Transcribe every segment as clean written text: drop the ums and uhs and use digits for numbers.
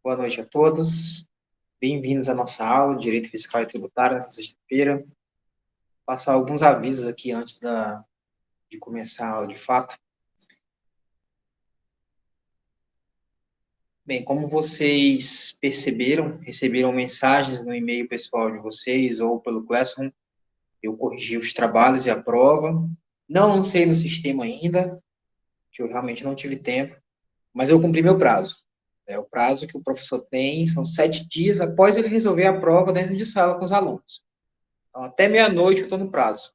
Boa noite a todos. Bem-vindos à nossa aula de Direito Fiscal e Tributário nessa sexta-feira. Vou passar alguns avisos aqui antes de começar a aula de fato. Bem, como vocês perceberam, receberam mensagens no e-mail pessoal de vocês ou pelo Classroom, eu corrigi os trabalhos e a prova. Não lancei no sistema ainda, que eu realmente não tive tempo, mas eu cumpri meu prazo. O prazo que o professor tem são 7 dias após ele resolver a prova dentro de sala com os alunos. Então, até meia-noite eu estou no prazo.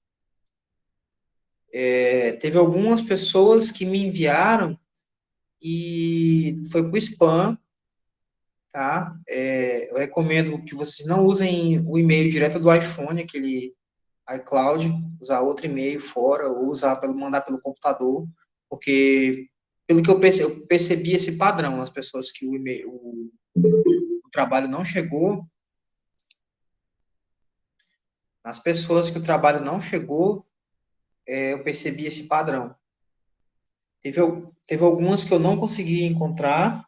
Teve algumas pessoas que me enviaram e foi para o spam, tá? Eu recomendo que vocês não usem o e-mail direto do iPhone, aquele iCloud, usar outro e-mail fora, ou mandar pelo computador, porque, pelo que eu percebi esse padrão nas pessoas que o trabalho não chegou, nas pessoas que o trabalho não chegou, eu percebi esse padrão. Teve algumas que eu não consegui encontrar,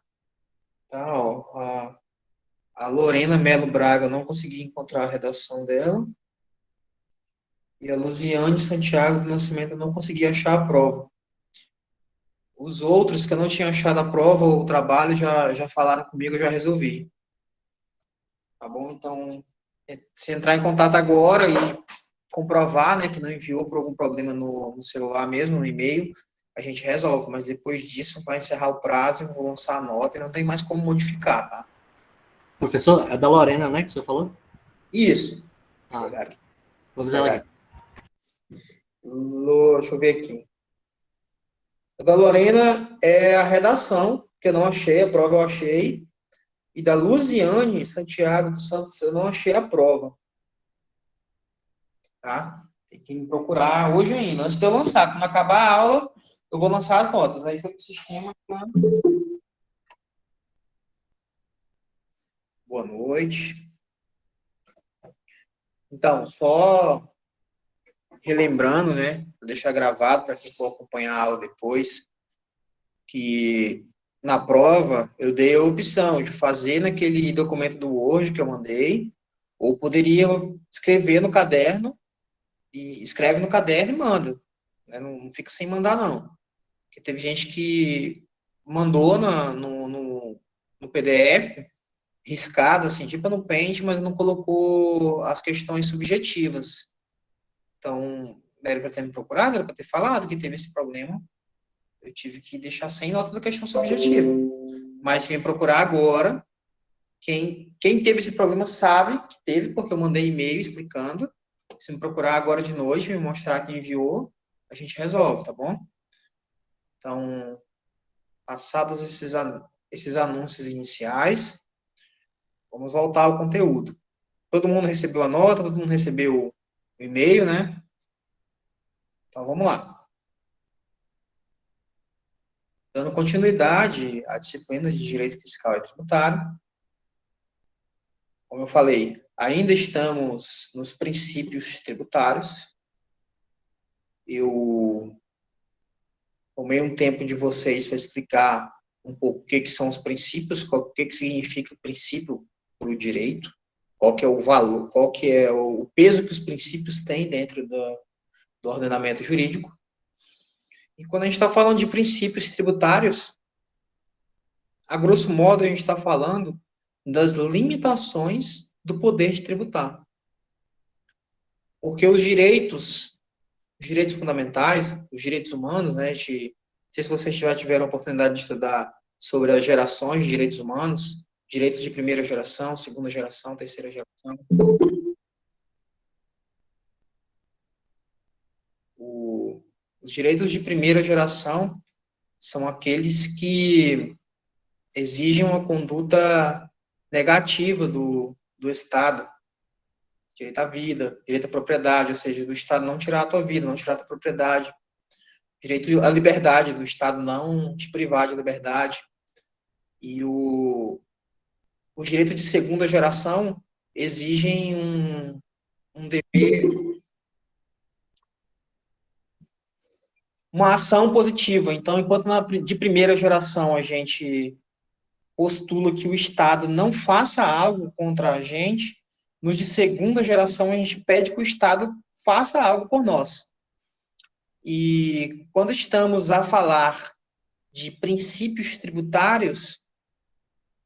tá? Ó, a Lorena Melo Braga, eu não consegui encontrar a redação dela. E a Luziane Santiago do Nascimento, eu não consegui achar a prova. Os outros que eu não tinha achado a prova ou o trabalho já falaram comigo, eu já resolvi. Tá bom? Então, se entrar em contato agora e comprovar, né, que não enviou por algum problema no celular mesmo, no e-mail, a gente resolve. Mas depois disso, vai encerrar o prazo, eu vou lançar a nota e não tem mais como modificar, tá? Professor, é da Lorena, né, que você falou? Isso. Deixa eu Ah, olhar aqui. vou avisar ela aqui. Deixa eu ver aqui. A da Lorena é a redação, que eu não achei, a prova eu achei. E da Luziane Santiago dos Santos, eu não achei a prova. Tá? Tem que me procurar hoje ainda, antes de eu lançar. Quando acabar a aula, eu vou lançar as notas. Aí foi para o sistema. Boa noite. Então, só relembrando, né? Vou deixar gravado para quem for acompanhar a aula depois, que na prova eu dei a opção de fazer naquele documento do Word que eu mandei, ou poderia escrever no caderno, e escreve no caderno e manda. Né? Não fica sem mandar, não. Porque teve gente que mandou no PDF, riscado, assim, tipo no Paint, mas não colocou as questões subjetivas. Então, era para ter me procurado, era para ter falado que teve esse problema. Eu tive que deixar sem nota da questão subjetiva. Mas se me procurar agora, quem teve esse problema sabe que teve, porque eu mandei e-mail explicando. Se me procurar agora de noite, me mostrar quem enviou, a gente resolve, tá bom? Então, passados esses anúncios iniciais, vamos voltar ao conteúdo. Todo mundo recebeu a nota, todo mundo recebeu o e-mail, né? Então, vamos lá. Dando continuidade à disciplina de Direito Fiscal e Tributário, como eu falei, ainda estamos nos princípios tributários. Eu tomei um tempo de vocês para explicar um pouco o que são os princípios, o que significa o princípio para o direito, qual que é o valor, qual que é o peso que os princípios têm dentro do ordenamento jurídico. E quando a gente está falando de princípios tributários, a grosso modo a gente está falando das limitações do poder de tributar. Porque os direitos fundamentais, os direitos humanos, né, não sei se vocês já tiveram a oportunidade de estudar sobre as gerações de direitos humanos, direitos de primeira geração, segunda geração, terceira geração. Os direitos de primeira geração são aqueles que exigem uma conduta negativa do Estado, direito à vida, direito à propriedade, ou seja, do Estado não tirar a tua vida, não tirar a tua propriedade, direito à liberdade, do Estado não te privar de liberdade. E o direito de segunda geração exigem um dever, uma ação positiva. Então, enquanto de primeira geração a gente postula que o Estado não faça algo contra a gente, nos de segunda geração a gente pede que o Estado faça algo por nós. E quando estamos a falar de princípios tributários,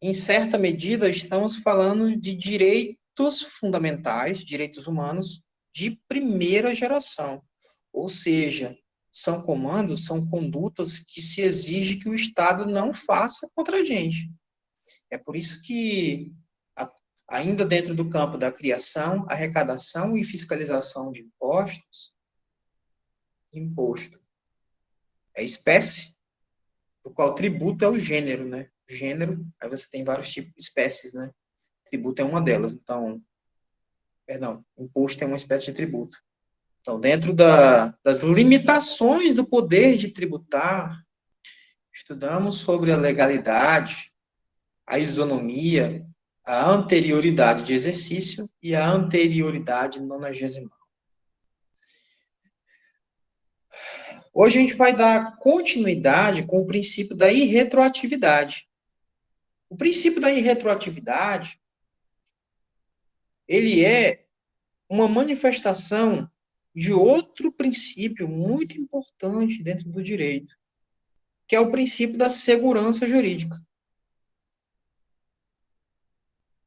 em certa medida estamos falando de direitos fundamentais, direitos humanos de primeira geração. Ou seja, são comandos, são condutas que se exige que o Estado não faça contra a gente. É por isso que, ainda dentro do campo da criação, arrecadação e fiscalização de impostos, imposto é espécie, do qual tributo é o gênero, né? Gênero, aí você tem vários tipos de espécies, né? Tributo é uma delas. Então, perdão, imposto é uma espécie de tributo. Então, dentro das limitações do poder de tributar, estudamos sobre a legalidade, a isonomia, a anterioridade de exercício e a anterioridade nonagesimal. Hoje a gente vai dar continuidade com o princípio da irretroatividade. O princípio da irretroatividade, ele é uma manifestação de outro princípio muito importante dentro do direito, que é o princípio da segurança jurídica.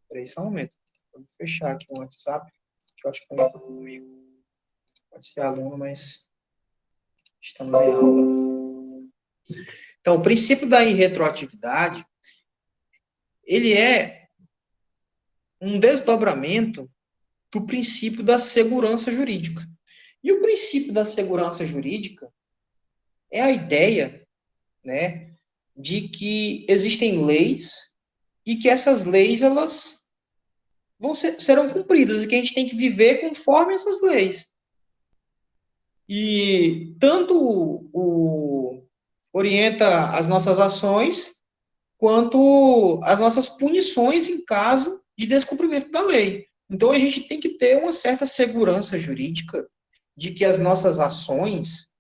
Espera aí só um momento. Vou fechar aqui o WhatsApp, que eu acho que está falando comigo. Pode ser aluno, mas estamos em aula. Então, o princípio da irretroatividade, ele é um desdobramento do princípio da segurança jurídica. E o princípio da segurança jurídica é a ideia, né, de que existem leis e que essas leis elas serão cumpridas e que a gente tem que viver conforme essas leis. E tanto orienta as nossas ações quanto as nossas punições em caso de descumprimento da lei. Então, a gente tem que ter uma certa segurança jurídica de que as nossas ações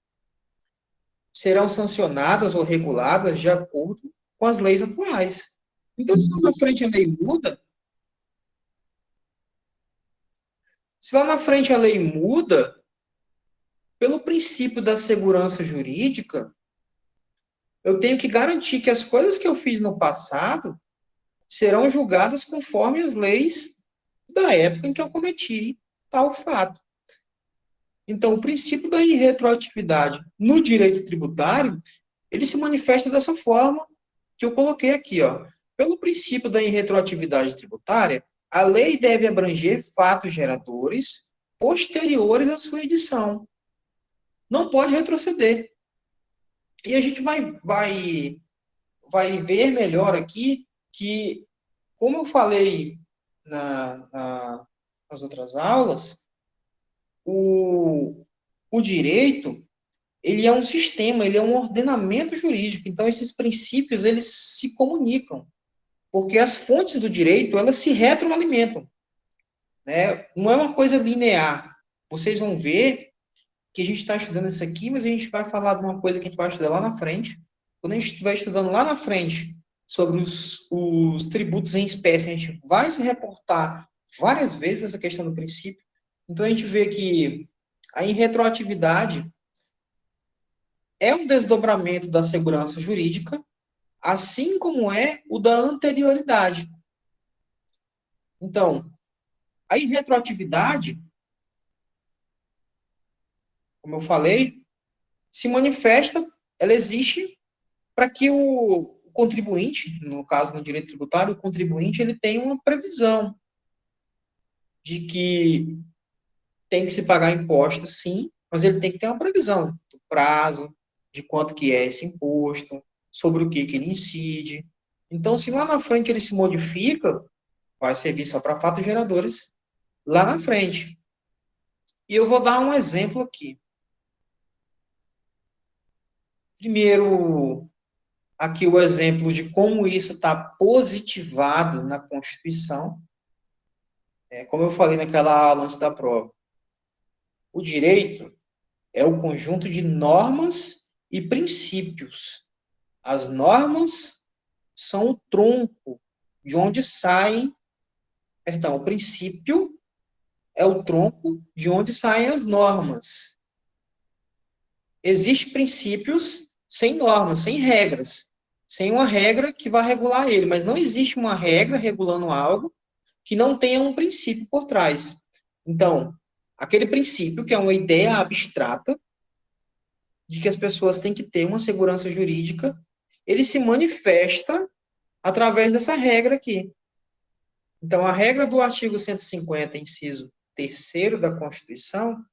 serão sancionadas ou reguladas de acordo com as leis atuais. Então, se lá na frente a lei muda, pelo princípio da segurança jurídica, eu tenho que garantir que as coisas que eu fiz no passado serão julgadas conforme as leis da época em que eu cometi tal fato. Então, o princípio da irretroatividade no direito tributário, ele se manifesta dessa forma que eu coloquei aqui, ó. Pelo princípio da irretroatividade tributária, a lei deve abranger fatos geradores posteriores à sua edição. Não pode retroceder. E a gente vai ver melhor aqui que, como eu falei nas outras aulas, o direito, ele é um sistema, ele é um ordenamento jurídico. Então, esses princípios, eles se comunicam, porque as fontes do direito, elas se retroalimentam, né? Não é uma coisa linear. Vocês vão ver que a gente está estudando isso aqui, mas a gente vai falar de uma coisa que a gente vai estudar lá na frente. Quando a gente estiver estudando lá na frente sobre os tributos em espécie, a gente vai se reportar várias vezes essa questão do princípio. Então, a gente vê que a irretroatividade é um desdobramento da segurança jurídica, assim como é o da anterioridade. Então, a irretroatividade, como eu falei, se manifesta, ela existe para que o contribuinte, no caso no direito tributário, o contribuinte ele tem uma previsão de que tem que se pagar imposto, sim, mas ele tem que ter uma previsão do prazo, de quanto que é esse imposto, sobre o que ele incide. Então, se lá na frente ele se modifica, vai servir só para fatos geradores lá na frente. E eu vou dar um exemplo aqui. Primeiro, aqui o exemplo de como isso está positivado na Constituição. Como eu falei naquela aula antes da prova. O direito é o conjunto de normas e princípios. As normas são o tronco de onde saem, perdão, o princípio é o tronco de onde saem as normas. Existem princípios sem normas, sem regras, sem uma regra que vá regular ele, mas não existe uma regra regulando algo que não tenha um princípio por trás. Então, aquele princípio, que é uma ideia abstrata, de que as pessoas têm que ter uma segurança jurídica, ele se manifesta através dessa regra aqui. Então, a regra do artigo 150, inciso 3º da Constituição,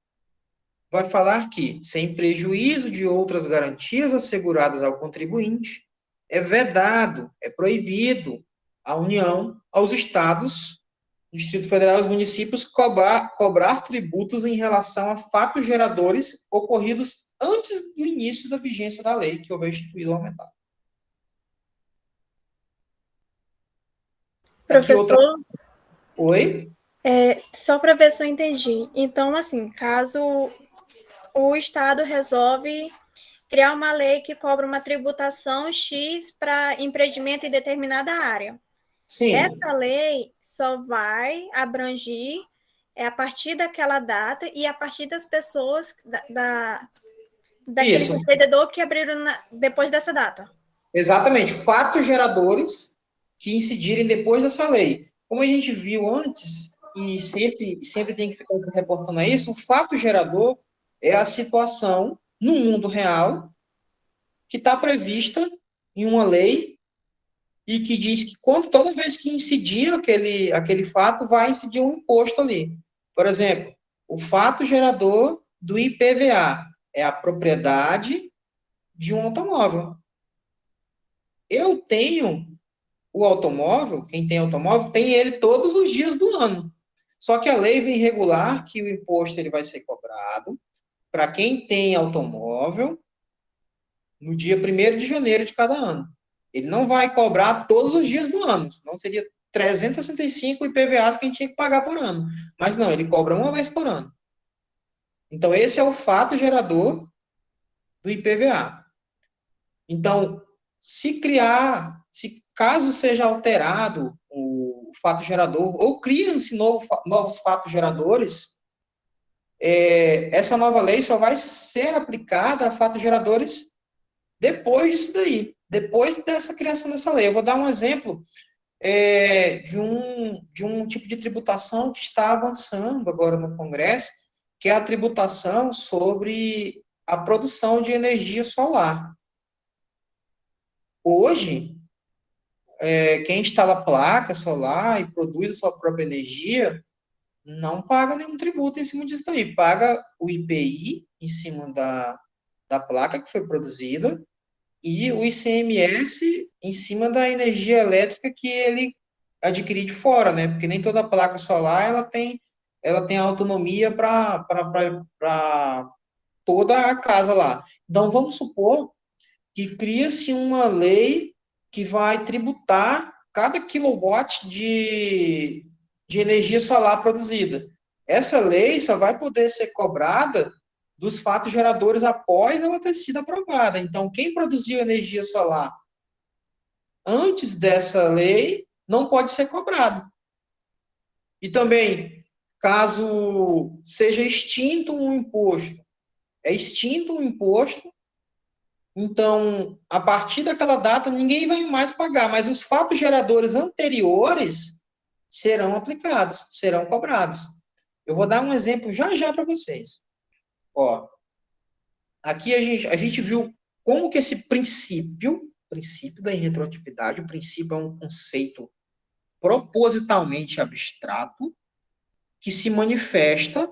vai falar que, sem prejuízo de outras garantias asseguradas ao contribuinte, é vedado, é proibido à União, aos Estados, Distrito Federal e aos municípios cobrar tributos em relação a fatos geradores ocorridos antes do início da vigência da lei que houver instituído ou aumentado. Aqui outra... Professor, Oi? só para ver se eu entendi. Então, assim, caso o Estado resolve criar uma lei que cobra uma tributação X para empreendimento em determinada área. Sim. Essa lei só vai abranger a partir daquela data e a partir das pessoas daquele Isso. empreendedor que abriram depois dessa data. Exatamente. Fatos geradores que incidirem depois dessa lei. Como a gente viu antes, e sempre tem que ficar se reportando a isso, o fato gerador é a situação no mundo real que está prevista em uma lei e que diz que toda vez que incidir aquele fato, vai incidir um imposto ali. Por exemplo, o fato gerador do IPVA é a propriedade de um automóvel. Eu tenho o automóvel, quem tem automóvel, tem ele todos os dias do ano. Só que a lei vem regular que o imposto ele vai ser cobrado para quem tem automóvel no dia 1º de janeiro de cada ano. Ele não vai cobrar todos os dias do ano, senão seria 365 IPVAs que a gente tinha que pagar por ano. Mas não, ele cobra uma vez por ano. Então, esse é o fato gerador do IPVA. Então, se caso seja alterado o fato gerador, ou criam-se novos fatos geradores, essa nova lei só vai ser aplicada a fatos geradores depois disso daí, depois dessa criação dessa lei. Eu vou dar um exemplo de um tipo de tributação que está avançando agora no Congresso, que é a tributação sobre a produção de energia solar. Hoje, quem instala placa solar e produz a sua própria energia não paga nenhum tributo em cima disso daí. Paga o IPI em cima da placa que foi produzida e o ICMS em cima da energia elétrica que ele adquirir de fora, né? Porque nem toda placa solar ela tem autonomia para toda a casa lá. Então, vamos supor que cria-se uma lei que vai tributar cada quilowatt de energia solar produzida. Essa lei só vai poder ser cobrada dos fatos geradores após ela ter sido aprovada. Então, quem produziu energia solar antes dessa lei não pode ser cobrado. E também, caso seja extinto um imposto, é extinto um imposto, então, a partir daquela data, ninguém vai mais pagar, mas os fatos geradores anteriores serão aplicados, serão cobrados. Eu vou dar um exemplo já para vocês. Ó, aqui a gente viu como que esse princípio da irretroatividade, o princípio é um conceito propositalmente abstrato que se manifesta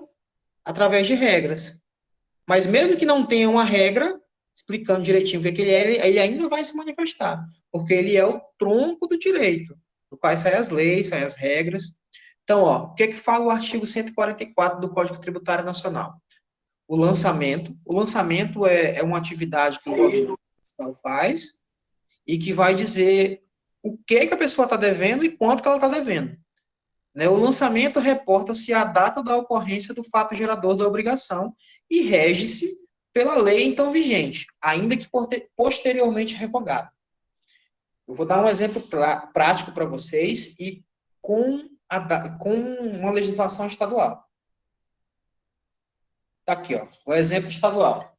através de regras. Mas mesmo que não tenha uma regra explicando direitinho o que ele é, ele ainda vai se manifestar, porque ele é o tronco do direito, do qual saem as leis, saem as regras. Então, ó, o que fala o artigo 144 do Código Tributário Nacional? O lançamento é uma atividade que o Código Fiscal faz e que vai dizer o que a pessoa está devendo e quanto que ela está devendo. Né? O lançamento reporta-se à data da ocorrência do fato gerador da obrigação e rege-se pela lei então vigente, ainda que posteriormente revogada. Eu vou dar um exemplo prático para vocês e com uma legislação estadual. Tá aqui, ó, o exemplo estadual.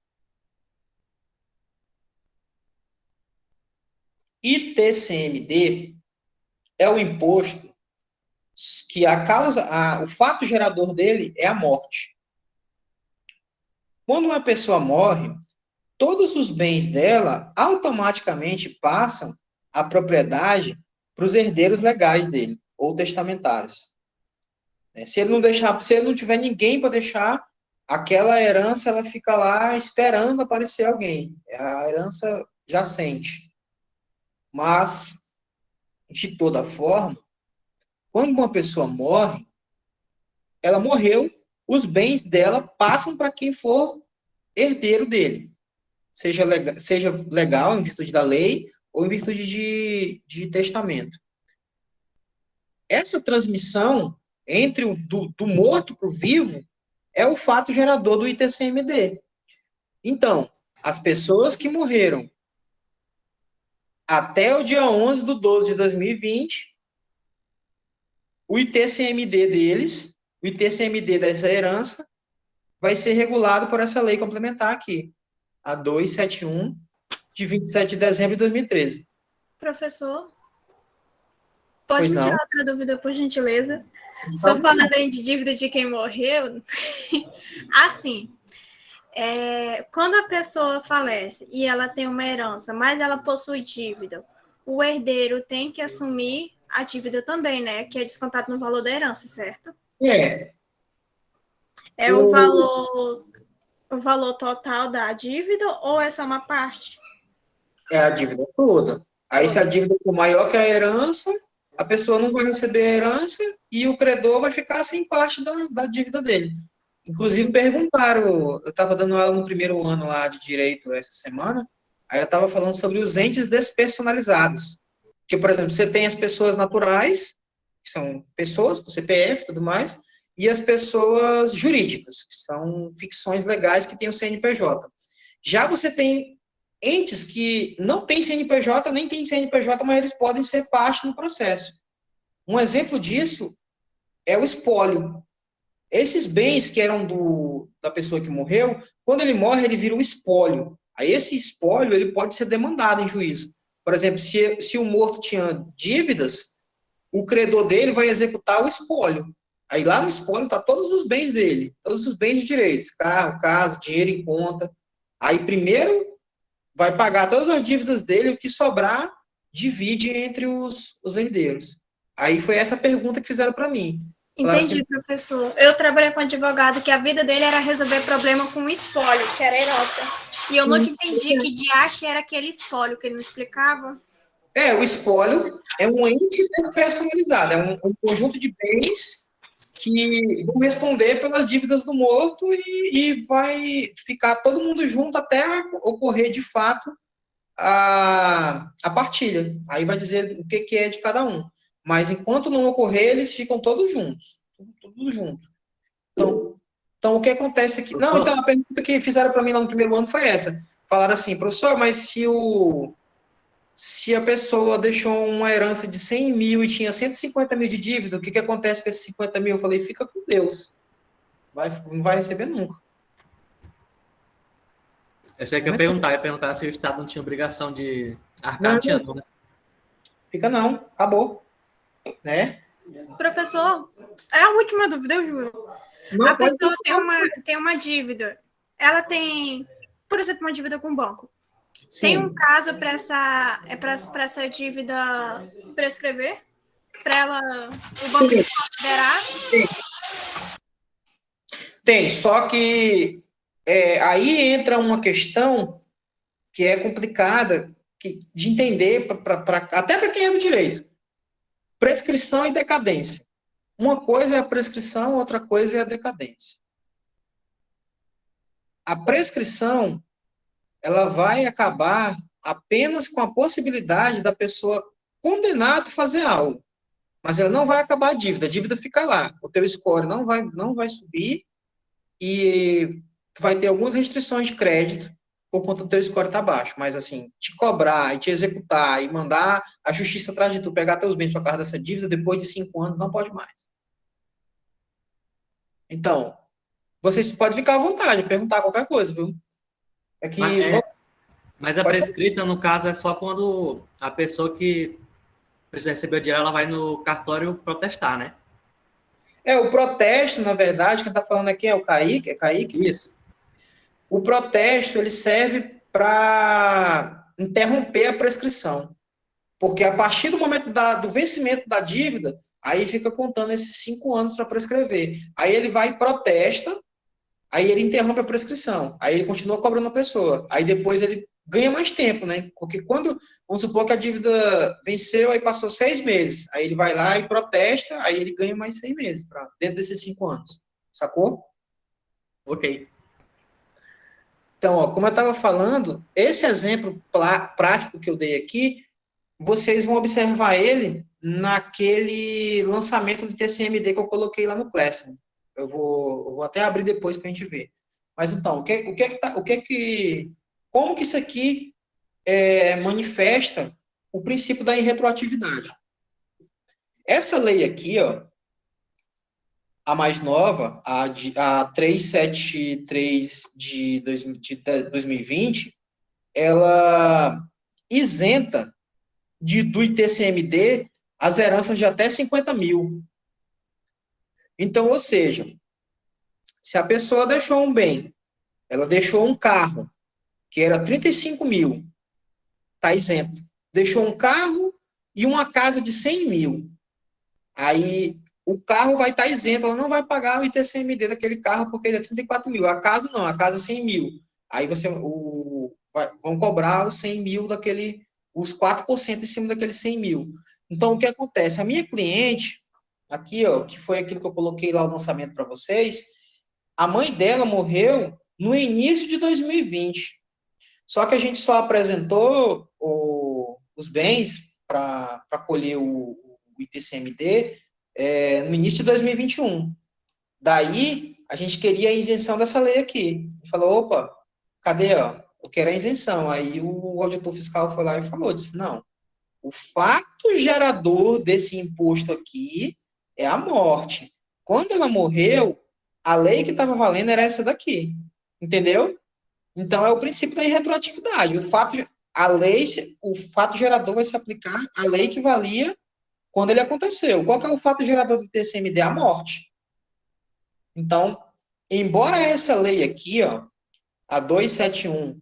ITCMD é o imposto que o fato gerador dele é a morte. Quando uma pessoa morre, todos os bens dela automaticamente passam a propriedade para os herdeiros legais dele, ou testamentários. Se ele não tiver ninguém para deixar, aquela herança ela fica lá esperando aparecer alguém. É a herança jacente. Mas, de toda forma, quando uma pessoa morre, ela morreu, os bens dela passam para quem for herdeiro dele. Seja legal em virtude da lei ou em virtude de testamento. Essa transmissão entre do morto para o vivo é o fato gerador do ITCMD. Então, as pessoas que morreram até o dia 11/12/2020, o ITCMD deles, o ITCMD dessa herança, vai ser regulado por essa lei complementar aqui, a 271, de 27 de dezembro de 2013. Professor, pode Pois me não. tirar outra dúvida, por gentileza? Só falando aí de dívida de quem morreu, assim, quando a pessoa falece e ela tem uma herança, mas ela possui dívida, o herdeiro tem que assumir a dívida também, né? Que é descontado no valor da herança, certo? É o valor total da dívida ou é só uma parte? É a dívida toda. Aí, se a dívida for maior que a herança, a pessoa não vai receber a herança e o credor vai ficar sem parte da dívida dele. Inclusive, perguntaram, eu estava dando aula no primeiro ano lá de Direito essa semana, aí eu estava falando sobre os entes despersonalizados. Que, por exemplo, você tem as pessoas naturais, que são pessoas, com CPF e tudo mais, e as pessoas jurídicas, que são ficções legais que têm o CNPJ. Já você tem entes que não têm CNPJ, nem têm CNPJ, mas eles podem ser parte no processo. Um exemplo disso é o espólio. Esses bens que eram da pessoa que morreu, quando ele morre, ele vira um espólio. Aí esse espólio ele pode ser demandado em juízo. Por exemplo, se o morto tinha dívidas, o credor dele vai executar o espólio. Aí lá no espólio está todos os bens dele, todos os bens de direitos, carro, casa, dinheiro em conta. Aí primeiro vai pagar todas as dívidas dele, o que sobrar divide entre os herdeiros. Aí foi essa pergunta que fizeram para mim. Entendi, professor. Eu trabalhei com um advogado que a vida dele era resolver problema com um espólio, que era herança. E eu nunca entendi que diache era aquele espólio, que ele não explicava. O espólio é um ente personalizado, é um conjunto de bens que vão responder pelas dívidas do morto e vai ficar todo mundo junto até ocorrer, de fato, a partilha. Aí vai dizer o que é de cada um. Mas enquanto não ocorrer, eles ficam todos juntos. Tudo junto. Então, o que acontece aqui? Não, então, a pergunta que fizeram para mim lá no primeiro ano foi essa. Falaram assim, professor, mas se a pessoa deixou uma herança de 100 mil e tinha 150 mil de dívida, o que acontece com esses 50 mil? Eu falei, fica com Deus. Não vai receber nunca. Eu sei que eu ia perguntar se o Estado não tinha obrigação de arcar, não tinha, né? Fica não, acabou. Né? Professor, é a última dúvida, eu juro. A pessoa tem uma dívida. Ela tem, por exemplo, uma dívida com o banco. Sim. Tem um prazo para essa dívida prescrever? Para o banco considerar? Tem, só que aí entra uma questão que é complicada de entender, até para quem é do direito. Prescrição e decadência. Uma coisa é a prescrição, outra coisa é a decadência. A prescrição, ela vai acabar apenas com a possibilidade da pessoa condenada a fazer algo. Mas ela não vai acabar a dívida fica lá. O teu score não vai subir e vai ter algumas restrições de crédito, por conta do teu score tá baixo. Mas, assim, te cobrar e te executar e mandar a justiça atrás de tu pegar teus bens por causa dessa dívida, depois de 5 anos, não pode mais. Então, vocês podem ficar à vontade, perguntar qualquer coisa, viu? É Mas, que... mas a Pode ser. prescrita, no caso, é só quando a pessoa que precisa receber o dinheiro, ela vai no cartório protestar, né? O protesto, na verdade, quem está falando aqui é o Kaique, é Kaique. Isso. O protesto, ele serve para interromper a prescrição. Porque a partir do momento do vencimento da dívida, aí fica contando esses 5 anos para prescrever. Aí ele vai e protesta, aí ele interrompe a prescrição. Aí ele continua cobrando a pessoa. Aí depois ele ganha mais tempo, né? Porque quando, vamos supor que a dívida venceu, aí passou 6 meses. Aí ele vai lá e protesta, aí ele ganha mais 6 meses, dentro desses 5 anos. Sacou? Ok. Então, ó, como eu estava falando, esse exemplo prático que eu dei aqui, vocês vão observar ele naquele lançamento do TCMD que eu coloquei lá no Classroom. Eu vou até abrir depois para a gente ver. Mas então, como que isso aqui manifesta o princípio da irretroatividade? Essa lei aqui, ó, a mais nova, a 373 de 2020, ela isenta do ITCMD as heranças de até 50 mil. Então, ou seja, se a pessoa deixou um bem, ela deixou um carro, que era 35 mil, está isento. Deixou um carro e uma casa de 100 mil. Aí, o carro vai estar isento, ela não vai pagar o ITCMD daquele carro, porque ele é 34 mil. A casa não, a casa é 100 mil. Aí vão cobrar os 100 mil os 4% em cima daqueles 100 mil. Então, o que acontece? A minha cliente, aqui, ó, que foi aquilo que eu coloquei lá no lançamento para vocês, a mãe dela morreu no início de 2020. Só que a gente só apresentou os bens para colher o ITCMD no início de 2021. Daí, a gente queria a isenção dessa lei aqui. E falou, opa, cadê, ó? Eu quero a isenção. Aí o auditor fiscal foi lá e falou, disse, não, o fato gerador desse imposto aqui é a morte. Quando ela morreu, a lei que estava valendo era essa daqui. Entendeu? Então, é o princípio da irretroatividade. O fato gerador vai se aplicar à lei que valia quando ele aconteceu. Qual que é o fato gerador do TCMD? A morte. Então, embora essa lei aqui, ó, a 271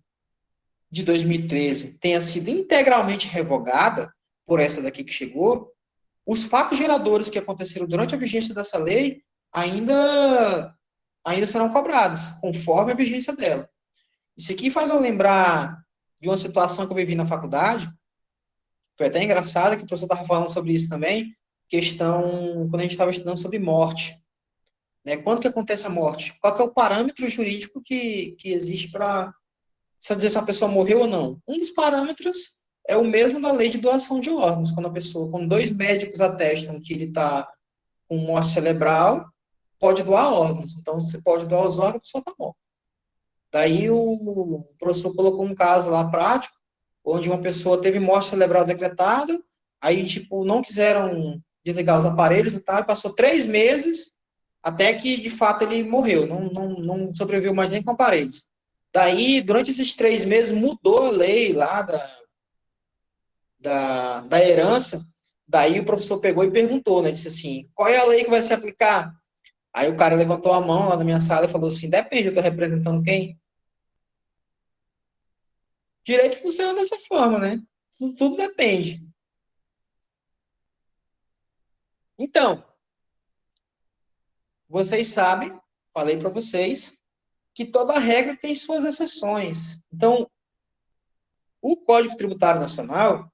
de 2013, tenha sido integralmente revogada por essa daqui que chegou, os fatos geradores que aconteceram durante a vigência dessa lei ainda serão cobrados, conforme a vigência dela. Isso aqui faz eu lembrar de uma situação que eu vivi na faculdade, foi até engraçado que o professor estava falando sobre isso também, quando a gente estava estudando sobre morte. Né? Quando que acontece a morte? Qual que é o parâmetro jurídico que existe para dizer se a pessoa morreu ou não? Um dos parâmetros é o mesmo da lei de doação de órgãos, quando 2 médicos atestam que ele está com morte cerebral, pode doar órgãos. Então, você pode doar os órgãos, a pessoa está morta. Daí o professor colocou um caso lá prático, onde uma pessoa teve morte cerebral decretada, aí, tipo, não quiseram desligar os aparelhos e tal, e passou 3 meses até que, de fato, ele morreu, não sobreviveu mais nem com aparelhos. Daí, durante esses 3 meses, mudou a lei lá da herança, daí o professor pegou e perguntou, né, disse assim, qual é a lei que vai se aplicar? Aí o cara levantou a mão lá na minha sala e falou assim, depende, eu estou representando quem? Direito funciona dessa forma, né? Tudo depende. Então, vocês sabem, falei para vocês, que toda regra tem suas exceções. Então, o Código Tributário Nacional,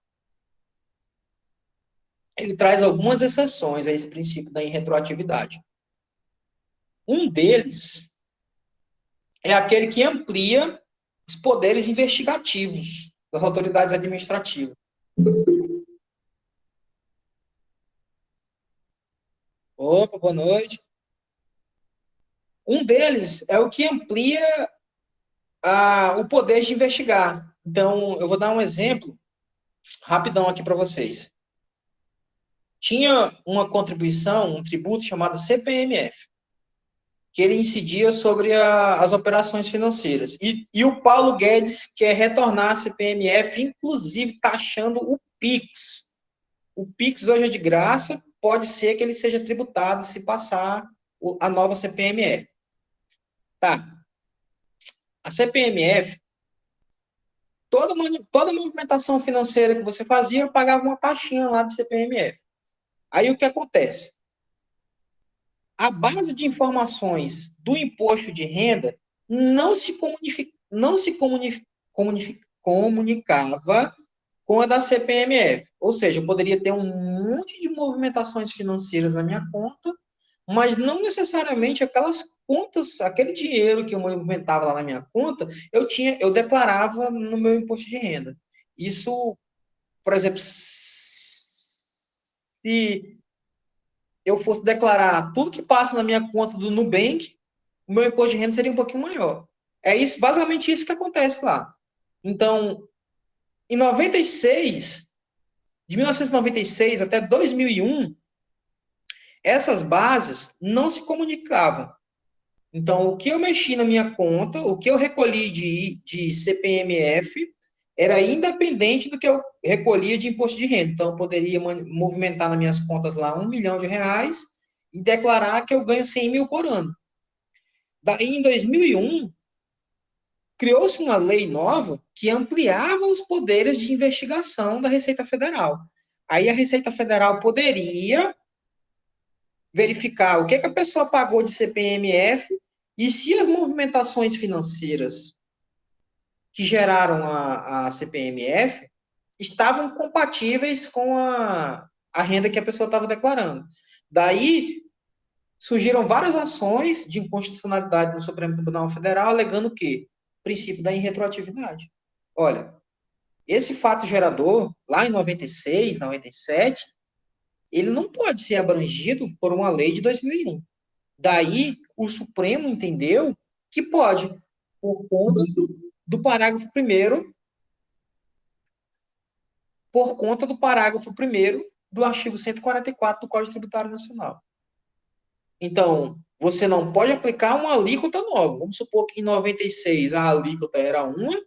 ele traz algumas exceções a esse princípio da irretroatividade. Um deles é aquele que amplia os poderes investigativos das autoridades administrativas. Opa, boa noite. Um deles é o que amplia o poder de investigar. Então, eu vou dar um exemplo rapidão aqui para vocês. Tinha uma contribuição, um tributo chamado CPMF, que ele incidia sobre as operações financeiras. E o Paulo Guedes quer retornar a CPMF, inclusive taxando o PIX. O PIX hoje é de graça, pode ser que ele seja tributado se passar a nova CPMF. Tá. A CPMF, toda movimentação financeira que você fazia, eu pagava uma taxinha lá de CPMF. Aí o que acontece? A base de informações do imposto de renda não se comunicava com a da CPMF. Ou seja, eu poderia ter um monte de movimentações financeiras na minha conta, mas não necessariamente aquelas contas, aquele dinheiro que eu movimentava lá na minha conta, eu declarava no meu imposto de renda. Isso, por exemplo, se eu fosse declarar tudo que passa na minha conta do Nubank, o meu imposto de renda seria um pouquinho maior. É isso, basicamente isso que acontece lá. Então, em 96, de 1996 até 2001, essas bases não se comunicavam. Então, o que eu mexi na minha conta, o que eu recolhi de CPMF, era independente do que eu recolhia de imposto de renda. Então, eu poderia movimentar nas minhas contas lá R$ 1 milhão e declarar que eu ganho 100 mil por ano. Daí, em 2001, criou-se uma lei nova que ampliava os poderes de investigação da Receita Federal. Aí a Receita Federal poderia verificar o que a pessoa pagou de CPMF e se as movimentações financeiras que geraram a CPMF estavam compatíveis com a renda que a pessoa estava declarando. Daí, surgiram várias ações de inconstitucionalidade no Supremo Tribunal Federal, alegando o quê? O princípio da irretroatividade. Olha, esse fato gerador, lá em 96, 97, ele não pode ser abrangido por uma lei de 2001. Daí, o Supremo entendeu que pode, por conta do parágrafo 1º, por conta do parágrafo 1º do artigo 144 do Código Tributário Nacional. Então, você não pode aplicar uma alíquota nova. Vamos supor que em 96 a alíquota era uma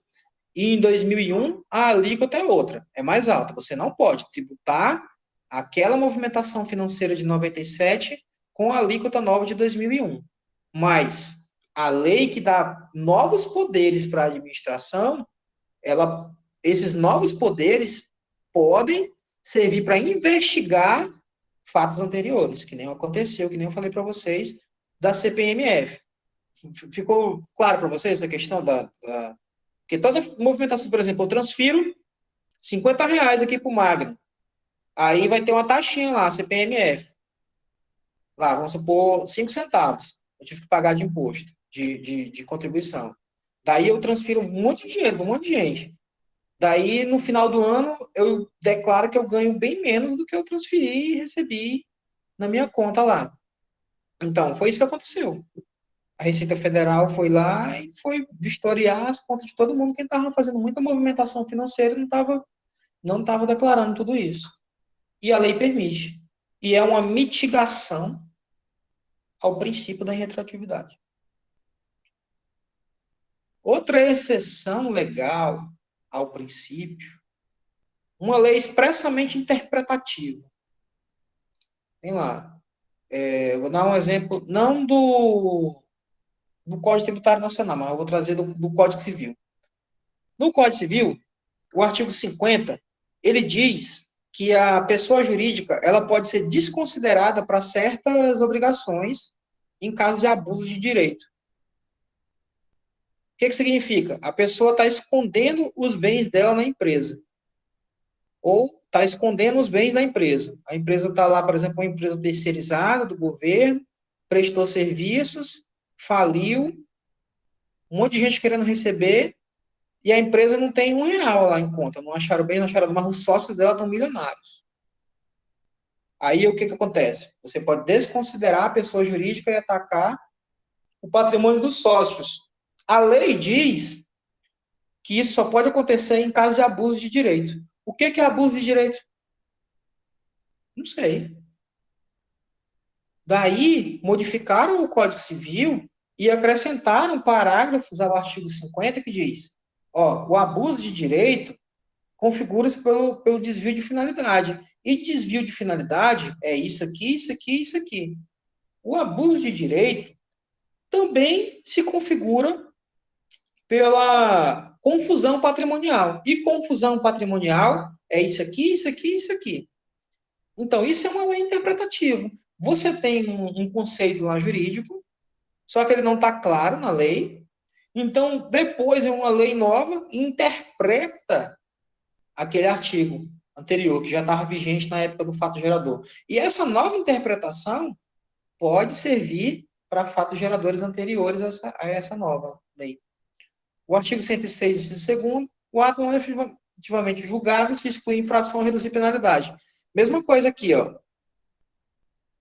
e em 2001 a alíquota é outra, é mais alta. Você não pode tributar aquela movimentação financeira de 97 com a alíquota nova de 2001. Mas a lei que dá novos poderes para a administração, esses novos poderes podem servir para investigar fatos anteriores, que nem aconteceu, que nem eu falei para vocês, da CPMF. Ficou claro para vocês essa questão porque toda movimentação, por exemplo, eu transfiro R$ 50 aqui para o Magno, aí vai ter uma taxinha lá, CPMF. Lá, vamos supor, 5 centavos. Eu tive que pagar de imposto, de contribuição. Daí eu transfiro um monte de dinheiro para um monte de gente. Daí, no final do ano, eu declaro que eu ganho bem menos do que eu transferi e recebi na minha conta lá. Então, foi isso que aconteceu. A Receita Federal foi lá e foi vistoriar as contas de todo mundo que estava fazendo muita movimentação financeira e não estava declarando tudo isso. E a lei permite. E é uma mitigação ao princípio da irretroatividade. Outra exceção legal ao princípio, uma lei expressamente interpretativa. Tem lá. Vou dar um exemplo, não do Código Tributário Nacional, mas eu vou trazer do Código Civil. No Código Civil, o artigo 50, ele diz que a pessoa jurídica ela pode ser desconsiderada para certas obrigações em caso de abuso de direito. O que significa? A pessoa está escondendo os bens dela na empresa. Ou está escondendo os bens da empresa. A empresa está lá, por exemplo, uma empresa terceirizada do governo, prestou serviços, faliu, um monte de gente querendo receber, e a empresa não tem R$1 lá em conta. Não acharam bem, não acharam mal, mas os sócios dela estão milionários. Aí o que acontece? Você pode desconsiderar a pessoa jurídica e atacar o patrimônio dos sócios. A lei diz que isso só pode acontecer em caso de abuso de direito. O que é abuso de direito? Não sei. Daí, modificaram o Código Civil e acrescentaram parágrafos ao artigo 50 que diz, o abuso de direito configura-se pelo desvio de finalidade. E desvio de finalidade é isso aqui, isso aqui, isso aqui. O abuso de direito também se configura pela confusão patrimonial. E confusão patrimonial é isso aqui, isso aqui, isso aqui. Então, isso é uma lei interpretativa. Você tem um conceito lá jurídico, só que ele não está claro na lei. Então, depois, uma lei nova interpreta aquele artigo anterior, que já estava vigente na época do fato gerador. E essa nova interpretação pode servir para fatos geradores anteriores a essa nova lei. O artigo 106, inciso 2º, o ato não efetivamente julgado se exclui infração ou reduzir penalidade. Mesma coisa aqui,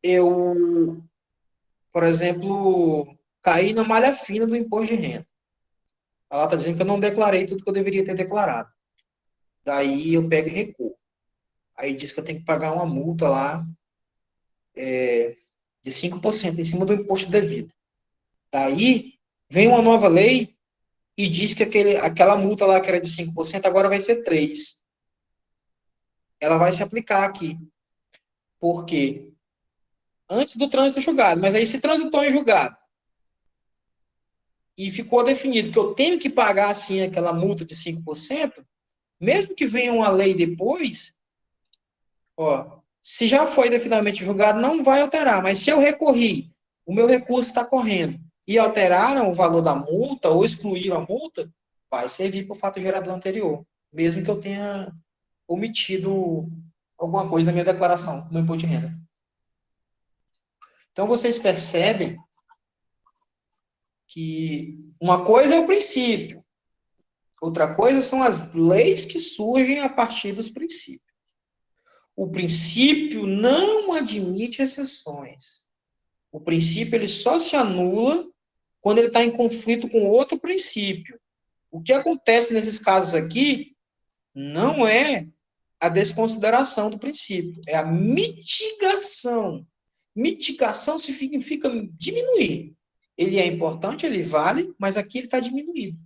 Eu, por exemplo, caí na malha fina do imposto de renda. Ela está dizendo que eu não declarei tudo que eu deveria ter declarado. Daí eu pego e recuo. Aí diz que eu tenho que pagar uma multa lá de 5% em cima do imposto devido. Daí vem uma nova lei e diz que aquela multa lá que era de 5% agora vai ser 3%. Ela vai se aplicar aqui. Por quê? Antes do trânsito julgado. Mas aí se transitou em julgado e ficou definido que eu tenho que pagar, assim, aquela multa de 5%, mesmo que venha uma lei depois, se já foi devidamente julgado, não vai alterar. Mas se eu recorri, o meu recurso está correndo, e alteraram o valor da multa, ou excluíram a multa, vai servir para o fato gerador anterior, mesmo que eu tenha omitido alguma coisa na minha declaração, no imposto de renda. Então, vocês percebem que uma coisa é o princípio, outra coisa são as leis que surgem a partir dos princípios. O princípio não admite exceções. O princípio ele só se anula quando ele está em conflito com outro princípio. O que acontece nesses casos aqui não é a desconsideração do princípio, é a mitigação. Mitigação significa diminuir. Ele é importante, ele vale, mas aqui ele está diminuído.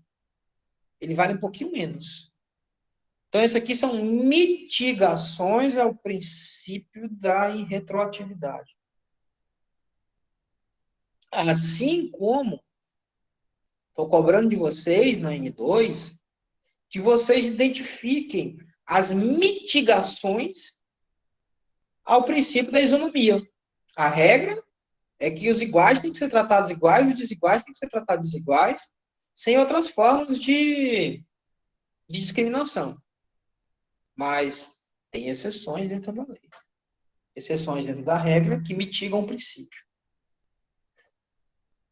Ele vale um pouquinho menos. Então, isso aqui são mitigações ao princípio da irretroatividade. Assim como estou cobrando de vocês na N2, que vocês identifiquem as mitigações ao princípio da isonomia. A regra é que os iguais têm que ser tratados iguais, os desiguais têm que ser tratados desiguais, sem outras formas de discriminação. Mas tem exceções dentro da lei. Exceções dentro da regra que mitigam o princípio.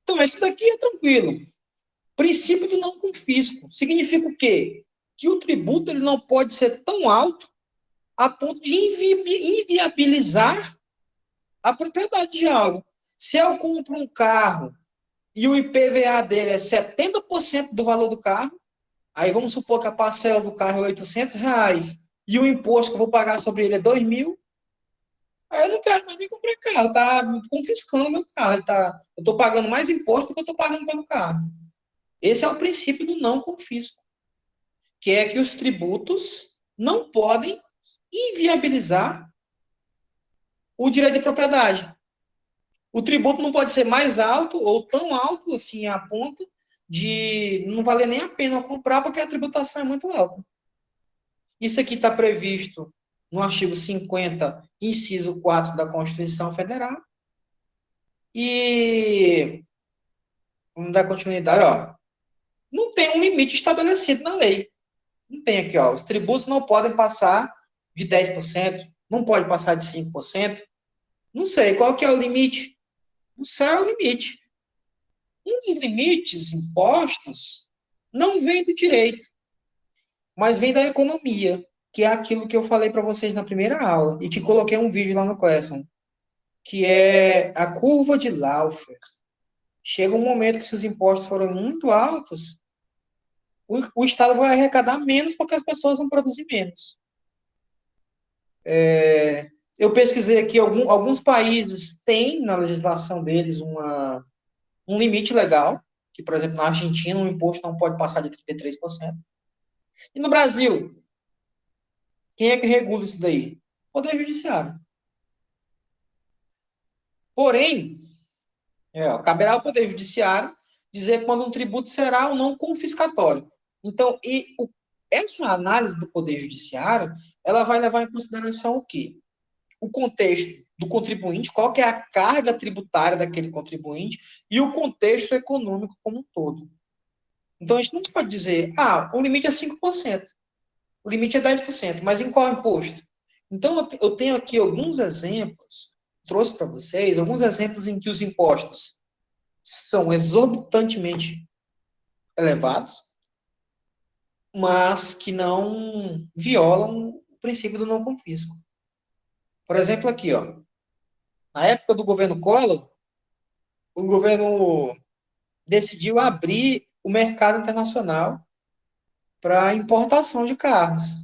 Então, isso daqui é tranquilo. Princípio do não confisco. Significa o quê? Que o tributo ele não pode ser tão alto a ponto de inviabilizar a propriedade de algo. Se eu compro um carro e o IPVA dele é 70% do valor do carro, aí vamos supor que a parcela do carro é R$800 e o imposto que eu vou pagar sobre ele é 2.000, aí eu não quero mais nem comprar carro, tá confiscando meu carro, eu estou pagando mais imposto do que eu estou pagando pelo carro. Esse é o princípio do não confisco, que é que os tributos não podem inviabilizar o direito de propriedade. O tributo não pode ser mais alto ou tão alto assim a ponto de não valer nem a pena comprar porque a tributação é muito alta. Isso aqui está previsto no artigo 50, inciso 4 da Constituição Federal. E vamos dar continuidade, não tem um limite estabelecido na lei. Não tem aqui, os tributos não podem passar de 10%, não pode passar de 5%. Não sei, qual que é o limite? Não sei o limite. Um dos limites impostos não vem do direito, mas vem da economia, que é aquilo que eu falei para vocês na primeira aula, e que coloquei um vídeo lá no Classroom, que é a curva de Laffer. Chega um momento que se os impostos forem muito altos, o Estado vai arrecadar menos porque as pessoas vão produzir menos. Eu pesquisei aqui, alguns países têm na legislação deles um limite legal, que, por exemplo, na Argentina, o imposto não pode passar de 33%. E no Brasil, quem é que regula isso daí? Poder Judiciário. Porém, caberá ao Poder Judiciário dizer quando um tributo será ou não confiscatório. Então, essa análise do Poder Judiciário, ela vai levar em consideração o quê? O contexto do contribuinte, qual que é a carga tributária daquele contribuinte e o contexto econômico como um todo. Então, a gente não pode dizer, o limite é 5%, o limite é 10%, mas em qual imposto? Então, eu tenho aqui alguns exemplos, trouxe para vocês, alguns exemplos em que os impostos são exorbitantemente elevados, mas que não violam o princípio do não confisco. Por exemplo, aqui, na época do governo Collor, o governo decidiu abrir o mercado internacional para importação de carros.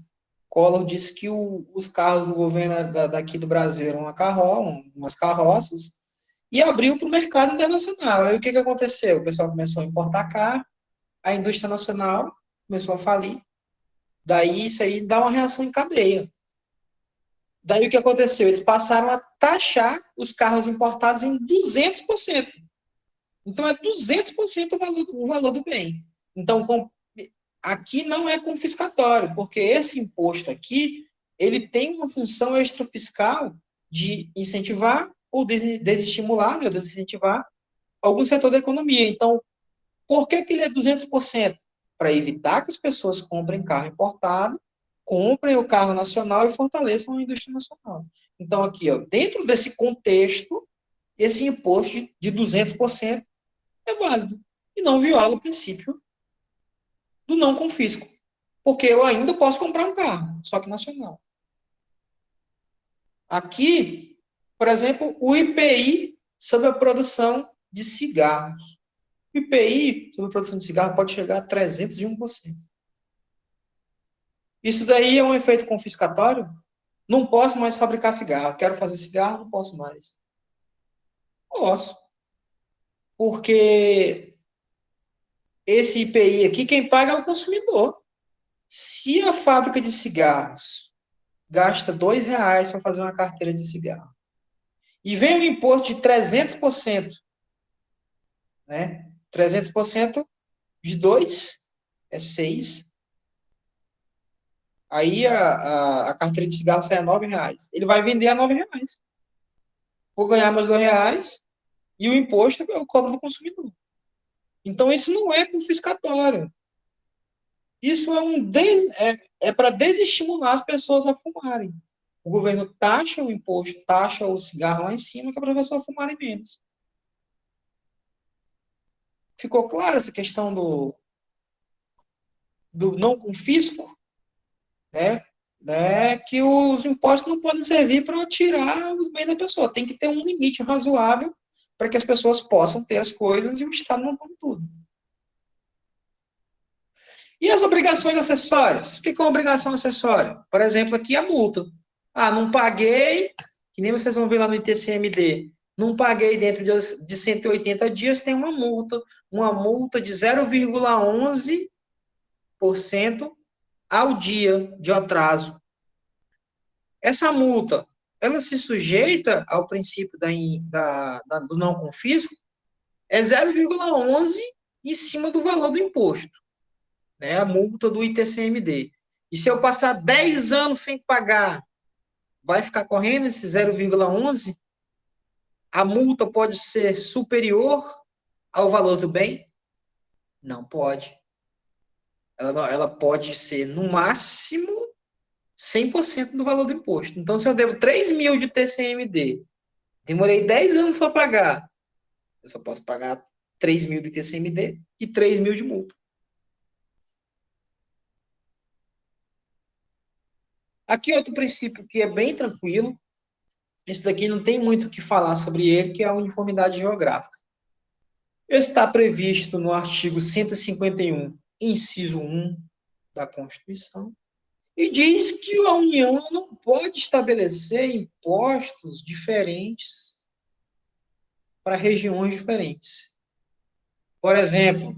Collor disse que os carros do governo daqui do Brasil eram umas carroças, e abriu para o mercado internacional. Aí o que aconteceu? O pessoal começou a importar carro, a indústria nacional começou a falir, daí isso aí dá uma reação em cadeia. Daí o que aconteceu? Eles passaram a taxar os carros importados em 200%. Então é 200% o valor do bem. Então, aqui não é confiscatório, porque esse imposto aqui, ele tem uma função extrafiscal de incentivar ou desestimular, desincentivar algum setor da economia. Então, por que ele é 200%? Para evitar que as pessoas comprem carro importado, comprem o carro nacional e fortaleçam a indústria nacional. Então, aqui, dentro desse contexto, esse imposto de 200% é válido e não viola o princípio do não confisco, porque eu ainda posso comprar um carro, só que nacional. Aqui, por exemplo, o IPI sobre a produção de cigarros. O IPI sobre a produção de cigarro pode chegar a 301%. Isso daí é um efeito confiscatório? Não posso mais fabricar cigarro. Quero fazer cigarro, não posso mais. Posso. Porque esse IPI aqui, quem paga é o consumidor. Se a fábrica de cigarros gasta R$2 para fazer uma carteira de cigarro, e vem um imposto de 300%, né? 300% de 2 é 6. Aí a carteira de cigarro sai a R$9. Ele vai vender a R$9. Vou ganhar mais R$2 e o imposto eu cobro do consumidor. Então, isso não é confiscatório. Isso é para desestimular as pessoas a fumarem. O governo taxa o imposto, taxa o cigarro lá em cima, que é para as pessoas fumarem menos. Ficou clara essa questão do não confisco? Que os impostos não podem servir para tirar os bens da pessoa. Tem que ter um limite razoável para que as pessoas possam ter as coisas e o Estado não tome tudo. E as obrigações acessórias? O que é uma obrigação acessória? Por exemplo, aqui a multa. Não paguei, que nem vocês vão ver lá no ITCMD, não paguei dentro de 180 dias, tem uma multa de 0,11% ao dia de atraso. Essa multa, ela se sujeita ao princípio do não confisco, é 0,11 em cima do valor do imposto, né? A multa do ITCMD. E se eu passar 10 anos sem pagar, vai ficar correndo esse 0,11? A multa pode ser superior ao valor do bem? Não pode. Ela pode ser, no máximo, 100% do valor do imposto. Então, se eu devo 3 mil de TCMD, demorei 10 anos para pagar, eu só posso pagar 3 mil de TCMD e 3 mil de multa. Aqui outro princípio que é bem tranquilo, esse daqui não tem muito o que falar sobre ele, que é a uniformidade geográfica. Está previsto no artigo 151 inciso 1 da Constituição, e diz que a União não pode estabelecer impostos diferentes para regiões diferentes. Por exemplo,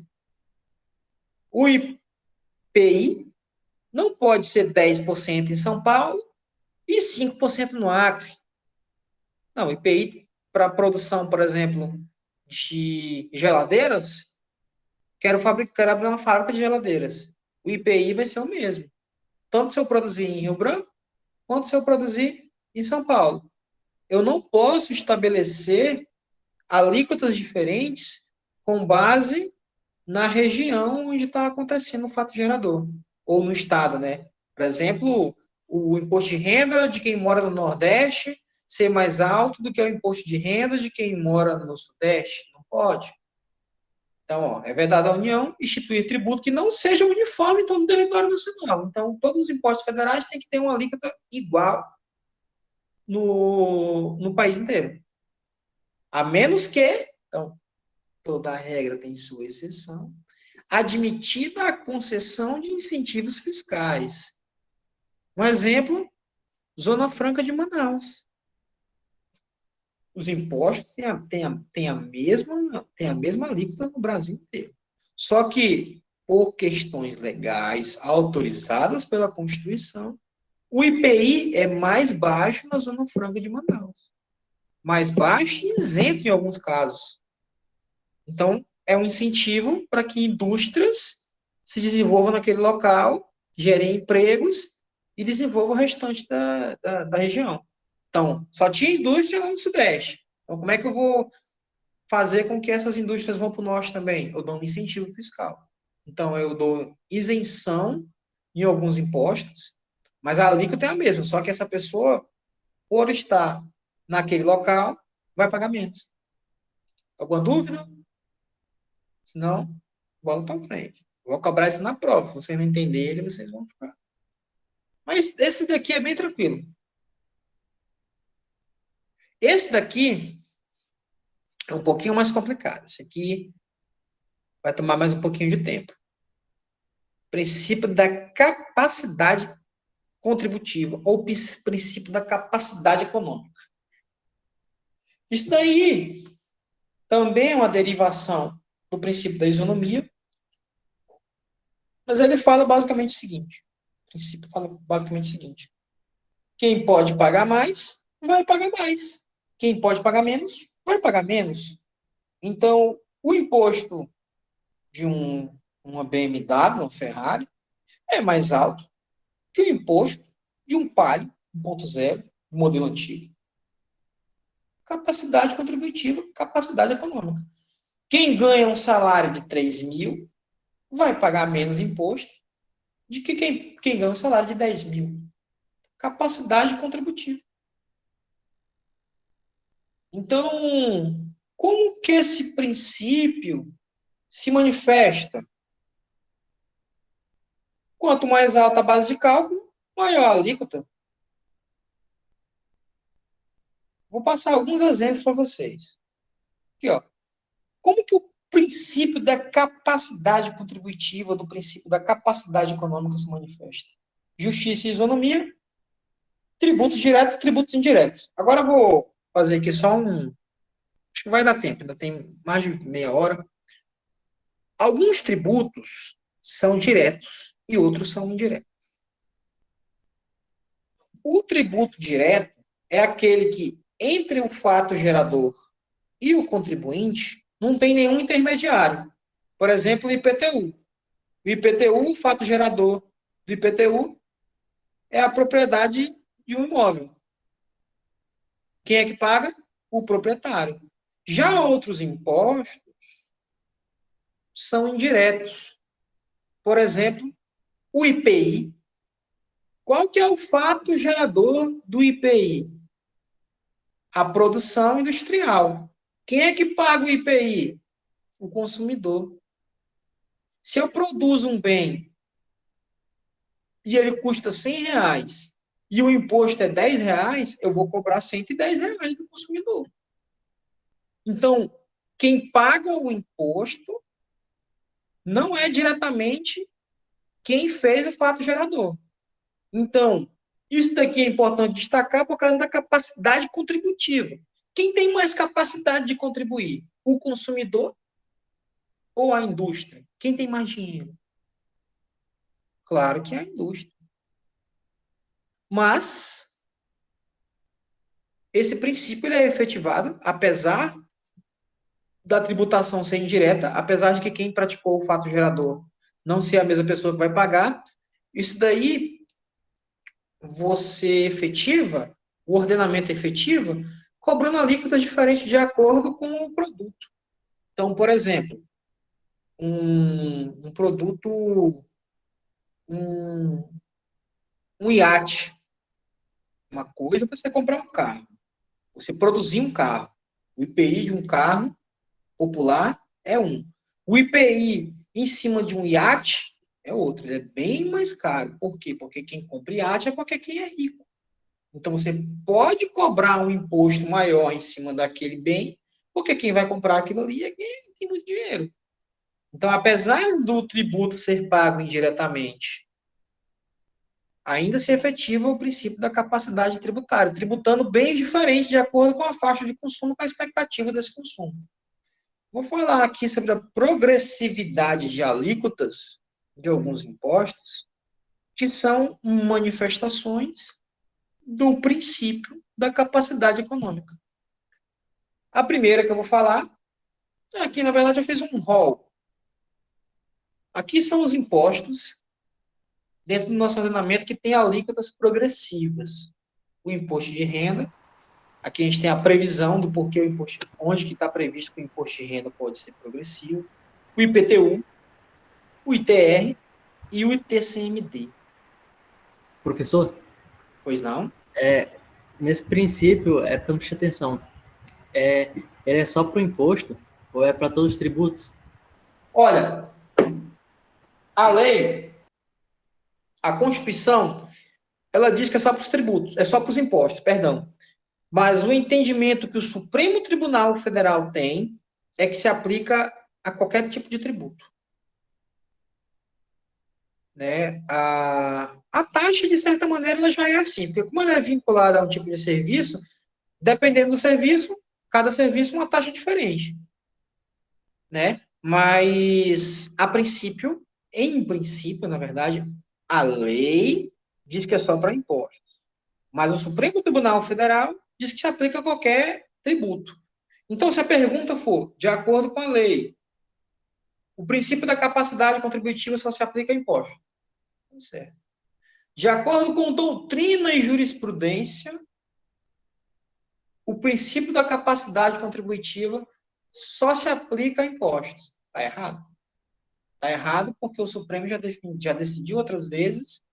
o IPI não pode ser 10% em São Paulo e 5% no Acre. Não, o IPI para produção, por exemplo, de geladeiras, quero abrir uma fábrica de geladeiras. O IPI vai ser o mesmo. Tanto se eu produzir em Rio Branco, quanto se eu produzir em São Paulo. Eu não posso estabelecer alíquotas diferentes com base na região onde está acontecendo o fato gerador, ou no estado, né? Por exemplo, o imposto de renda de quem mora no Nordeste ser mais alto do que o imposto de renda de quem mora no Sudeste. Não pode. Então, é vedado à União instituir tributo que não seja uniforme em todo o território nacional. Então, todos os impostos federais têm que ter uma alíquota igual no país inteiro. A menos que, então, toda regra tem sua exceção, admitida a concessão de incentivos fiscais. Um exemplo, Zona Franca de Manaus. Os impostos têm a mesma alíquota no Brasil inteiro. Só que, por questões legais autorizadas pela Constituição, o IPI é mais baixo na Zona Franca de Manaus. Mais baixo e isento em alguns casos. Então, é um incentivo para que indústrias se desenvolvam naquele local, gerem empregos e desenvolvam o restante da região. Então, só tinha indústria lá no Sudeste. Então, como é que eu vou fazer com que essas indústrias vão para o Norte também? Eu dou um incentivo fiscal. Então, eu dou isenção em alguns impostos, mas a alíquota é a mesma, só que essa pessoa, por estar naquele local, vai pagar menos. Alguma dúvida? Se não, bola para frente. Vou cobrar isso na prova. Se vocês não entenderem, vocês vão ficar. Mas esse daqui é bem tranquilo. Esse daqui é um pouquinho mais complicado. Esse aqui vai tomar mais um pouquinho de tempo. Princípio da capacidade contributiva, ou princípio da capacidade econômica. Isso daí também é uma derivação do princípio da isonomia, mas ele fala basicamente o seguinte. O princípio fala basicamente o seguinte. Quem pode pagar mais, vai pagar mais. Quem pode pagar menos, vai pagar menos. Então, o imposto de uma BMW, uma Ferrari, é mais alto que o imposto de um Palio 1.0, modelo antigo. Capacidade contributiva, capacidade econômica. Quem ganha um salário de 3 mil vai pagar menos imposto do que quem ganha um salário de 10 mil. Capacidade contributiva. Então, como que esse princípio se manifesta? Quanto mais alta a base de cálculo, maior a alíquota. Vou passar alguns exemplos para vocês. Aqui, ó. Como que o princípio da capacidade contributiva, do princípio da capacidade econômica se manifesta? Justiça e isonomia, tributos diretos e tributos indiretos. Agora eu vou fazer aqui só acho que vai dar tempo, ainda tem mais de meia hora. Alguns tributos são diretos e outros são indiretos. O tributo direto é aquele que, entre o fato gerador e o contribuinte, não tem nenhum intermediário. Por exemplo, o IPTU. O IPTU, o fato gerador do IPTU, é a propriedade de um imóvel. Quem é que paga? O proprietário. Já outros impostos são indiretos. Por exemplo, o IPI. Qual que é o fato gerador do IPI? A produção industrial. Quem é que paga o IPI? O consumidor. Se eu produzo um bem e ele custa R$100 e o imposto é R$10, eu vou cobrar R$110 do consumidor. Então, quem paga o imposto não é diretamente quem fez o fato gerador. Então, isso daqui é importante destacar por causa da capacidade contributiva. Quem tem mais capacidade de contribuir? O consumidor ou a indústria? Quem tem mais dinheiro? Claro que é a indústria. Mas esse princípio ele é efetivado, apesar da tributação ser indireta, apesar de que quem praticou o fato gerador não ser a mesma pessoa que vai pagar, isso daí você efetiva, o ordenamento efetivo, cobrando alíquotas diferentes de acordo com o produto. Então, por exemplo, um produto, um, um iate, uma coisa é você comprar um carro, você produzir um carro. O IPI de um carro popular é um. O IPI em cima de um iate é outro. Ele é bem mais caro. Por quê? Porque quem compra iate é porque quem é rico. Então, você pode cobrar um imposto maior em cima daquele bem, porque quem vai comprar aquilo ali é quem tem muito dinheiro. Então, apesar do tributo ser pago indiretamente, ainda se efetiva o princípio da capacidade tributária, tributando bem diferente de acordo com a faixa de consumo, com a expectativa desse consumo. Vou falar aqui sobre a progressividade de alíquotas de alguns impostos, que são manifestações do princípio da capacidade econômica. A primeira que eu vou falar, aqui na verdade eu fiz um rol. Aqui são os impostos dentro do nosso ordenamento que tem alíquotas progressivas. O imposto de renda, aqui a gente tem a previsão do porquê o imposto, onde que está previsto que o imposto de renda pode ser progressivo. O IPTU, o ITR e o ITCMD. Professor, Pois não? nesse princípio, é para prestar atenção, ele é só para o imposto ou é para todos os tributos? Olha, a lei, a Constituição, ela diz que é só para os tributos, é só para os impostos, perdão. Mas o entendimento que o Supremo Tribunal Federal tem é que se aplica a qualquer tipo de tributo. Né? A taxa, de certa maneira, ela já é assim, porque como ela é vinculada a um tipo de serviço, dependendo do serviço, cada serviço uma taxa diferente. Né? Mas, a princípio, em princípio, na verdade, a lei diz que é só para impostos. Mas o Supremo Tribunal Federal diz que se aplica a qualquer tributo. Então, se a pergunta for, de acordo com a lei, o princípio da capacidade contributiva só se aplica a impostos. Certo. De acordo com doutrina e jurisprudência, o princípio da capacidade contributiva só se aplica a impostos. Está errado? Está errado porque o Supremo já decidiu outras vezes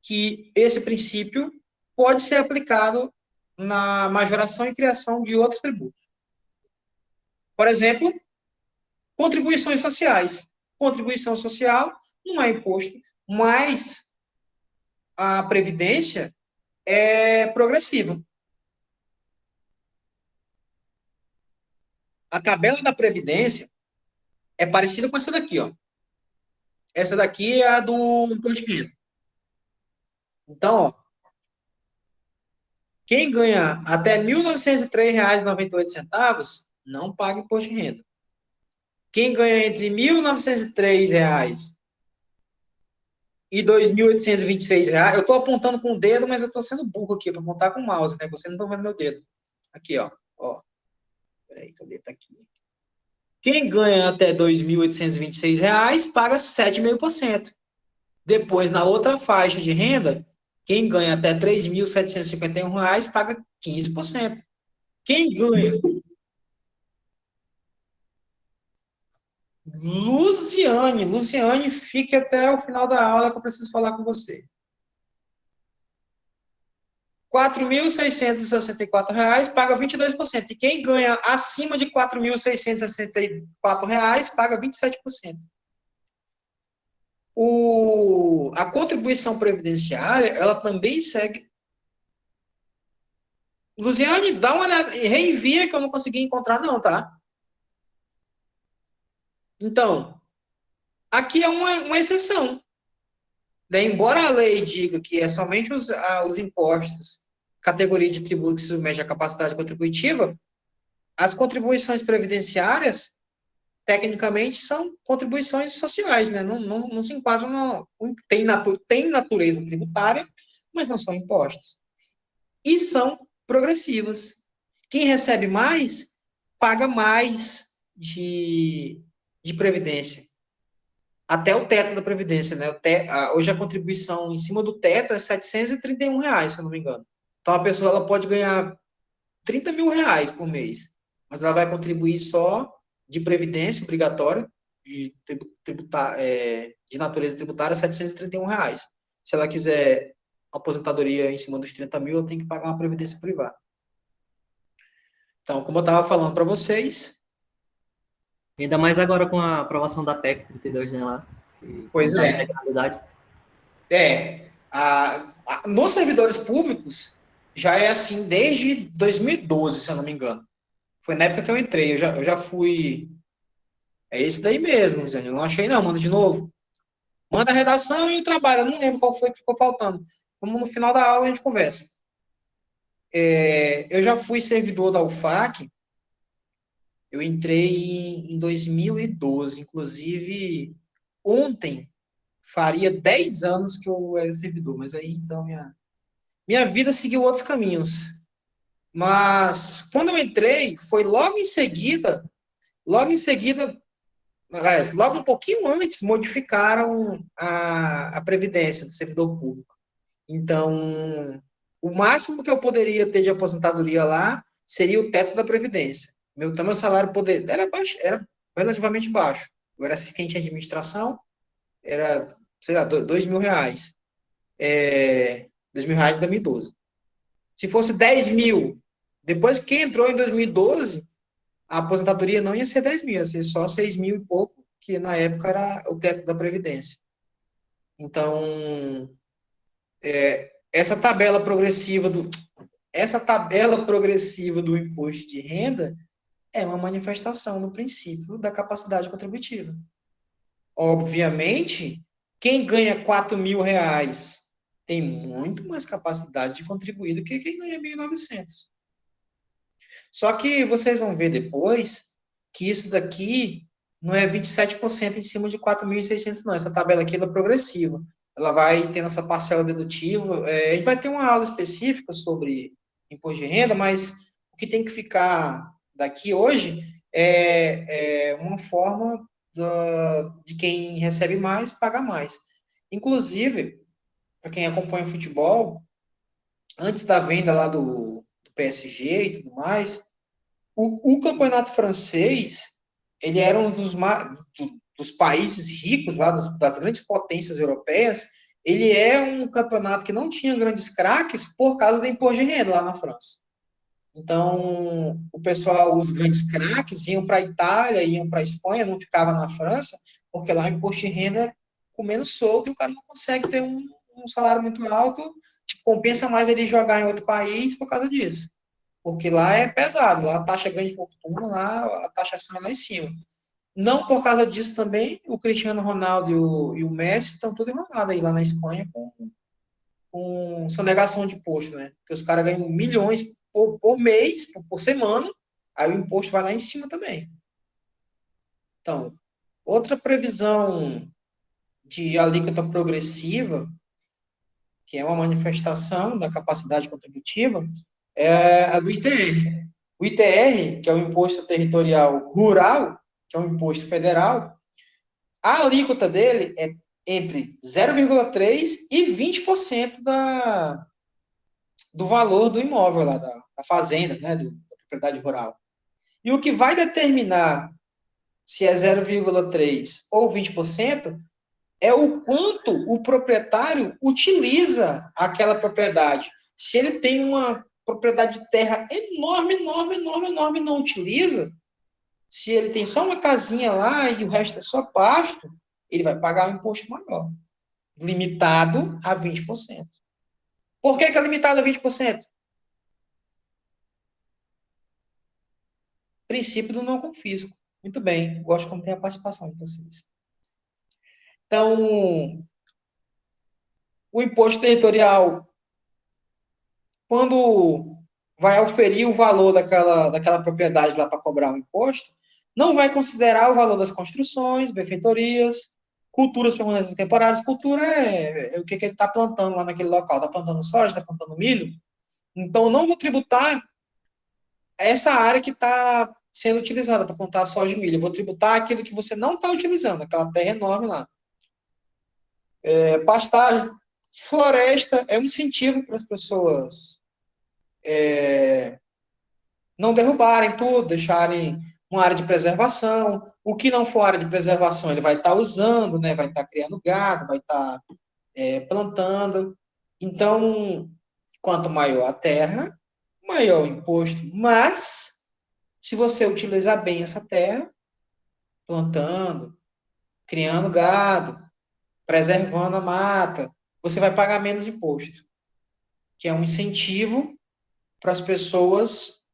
que esse princípio pode ser aplicado na majoração e criação de outros tributos. Por exemplo, contribuições sociais. Contribuição social não é imposto, mas a Previdência é progressiva. A tabela da Previdência é parecida com essa daqui, ó. Essa daqui é a do imposto de renda. Então, ó, quem ganha até R$ 1.903,98 não paga imposto de renda. Quem ganha entre R$ 1.903 e R$ 2.826, eu estou apontando com o dedo, mas eu estou sendo burro aqui para apontar com o mouse, né? Você não está vendo meu dedo. Aqui, ó. Peraí, cadê? Tá aqui. Quem ganha até R$ 2.826 paga 7,5%. Depois, na outra faixa de renda, quem ganha até R$ 3.751 paga 15%. Quem ganha... Luciane, fique até o final da aula que eu preciso falar com você. R$ 4.664 paga 22%. E quem ganha acima de R$ 4.664 paga 27%. A contribuição previdenciária, ela também segue. Luciane, dá uma olhada, reenvia que eu não consegui encontrar não, tá? Então, Aqui é uma exceção. Daí, embora a lei diga que é somente os impostos, categoria de tributo que submete à capacidade contributiva, as contribuições previdenciárias, tecnicamente, são contribuições sociais, né? Não se enquadram, tem natureza tributária, mas não são impostos. E são progressivas. Quem recebe mais, paga mais de previdência. Até o teto da Previdência, né? Hoje a contribuição em cima do teto é R$ 731, se eu não me engano. Então a pessoa ela pode ganhar R$ 30.000 por mês, mas ela vai contribuir só de previdência obrigatória, de natureza tributária, R$ 731. Se ela quiser aposentadoria em cima dos 30 mil, ela tem que pagar uma previdência privada. Então, como eu estava falando para vocês. Ainda mais agora com a aprovação da PEC 32, né, lá, que Pois dá é. integralidade. Nos servidores públicos, já é assim desde 2012, se eu não me engano. Foi na época que eu entrei, eu já fui. É esse daí mesmo, Zé. Eu não achei, não, manda de novo. Manda a redação e o trabalho. Eu não lembro qual foi que ficou faltando. Como no final da aula a gente conversa. Eu já fui servidor da UFAC, eu entrei em 2012. Inclusive, ontem faria 10 anos que eu era servidor, mas aí então minha vida seguiu outros caminhos. Mas quando eu entrei, foi logo em seguida, aliás, logo um pouquinho antes, modificaram a Previdência do servidor público. Então, o máximo que eu poderia ter de aposentadoria lá seria o teto da Previdência. Meu salário era baixo, era relativamente baixo. Eu era assistente de administração, era, sei lá, R$ 2.000. R$ 2.000 em 2012. Se fosse 10 mil, depois que entrou em 2012, a aposentadoria não ia ser 10 mil, ia ser só 6 mil e pouco, que na época era o teto da Previdência. Então, essa tabela progressiva do imposto de renda é uma manifestação do princípio da capacidade contributiva. Obviamente, quem ganha R$ 4.000 tem muito mais capacidade de contribuir do que quem ganha 1.900. Só que vocês vão ver depois que isso daqui não é 27% em cima de 4.600, não. Essa tabela aqui é progressiva. Ela vai tendo essa parcela dedutiva. A gente vai ter uma aula específica sobre imposto de renda, mas o que tem que ficar daqui hoje é uma forma de quem recebe mais, paga mais. Inclusive, para quem acompanha o futebol, antes da venda lá do PSG e tudo mais, o campeonato francês, ele era um dos países ricos lá, das grandes potências europeias, ele é um campeonato que não tinha grandes craques por causa do imposto de renda lá na França. Então, o pessoal, os grandes craques iam para a Itália, iam para a Espanha, não ficava na França, porque lá o imposto de renda é com menos solto e o cara não consegue ter um salário muito alto, tipo, compensa mais ele jogar em outro país por causa disso. Porque lá é pesado, lá a taxa é grande fortuna, lá a taxação é lá em cima. Não por causa disso também, o Cristiano Ronaldo e o Messi estão tudo enrolados aí lá na Espanha com sonegação de imposto, né? Porque os caras ganham milhões por mês, por semana, aí o imposto vai lá em cima também. Então, outra previsão de alíquota progressiva, que é uma manifestação da capacidade contributiva, é a do ITR. O ITR, que é o Imposto Territorial Rural, que é um imposto federal, a alíquota dele é entre 0,3% e 20% do valor do imóvel lá, da fazenda, né, da propriedade rural. E o que vai determinar se é 0,3% ou 20% é o quanto o proprietário utiliza aquela propriedade. Se ele tem uma propriedade de terra enorme, enorme, enorme, enorme, não utiliza, se ele tem só uma casinha lá e o resto é só pasto, ele vai pagar um imposto maior, limitado a 20%. Por que é limitado a 20%? Princípio do não confisco. Muito bem, gosto como tem a participação de vocês. Então, o imposto territorial, quando vai oferir o valor daquela propriedade lá para cobrar o imposto, não vai considerar o valor das construções, benfeitorias, culturas permanentes temporárias. Cultura é o que ele está plantando lá naquele local. Está plantando soja, está plantando milho. Então, não vou tributar essa área que está sendo utilizada para plantar soja e milho. Eu vou tributar aquilo que você não está utilizando, aquela terra enorme lá. Pastagem, floresta é um incentivo para as pessoas não derrubarem tudo, deixarem uma área de preservação. O que não for área de preservação, ele vai estar usando, né? Vai estar criando gado, vai estar plantando. Então, quanto maior a terra, maior o imposto. Mas, se você utilizar bem essa terra, plantando, criando gado, preservando a mata, você vai pagar menos imposto, que é um incentivo para as pessoas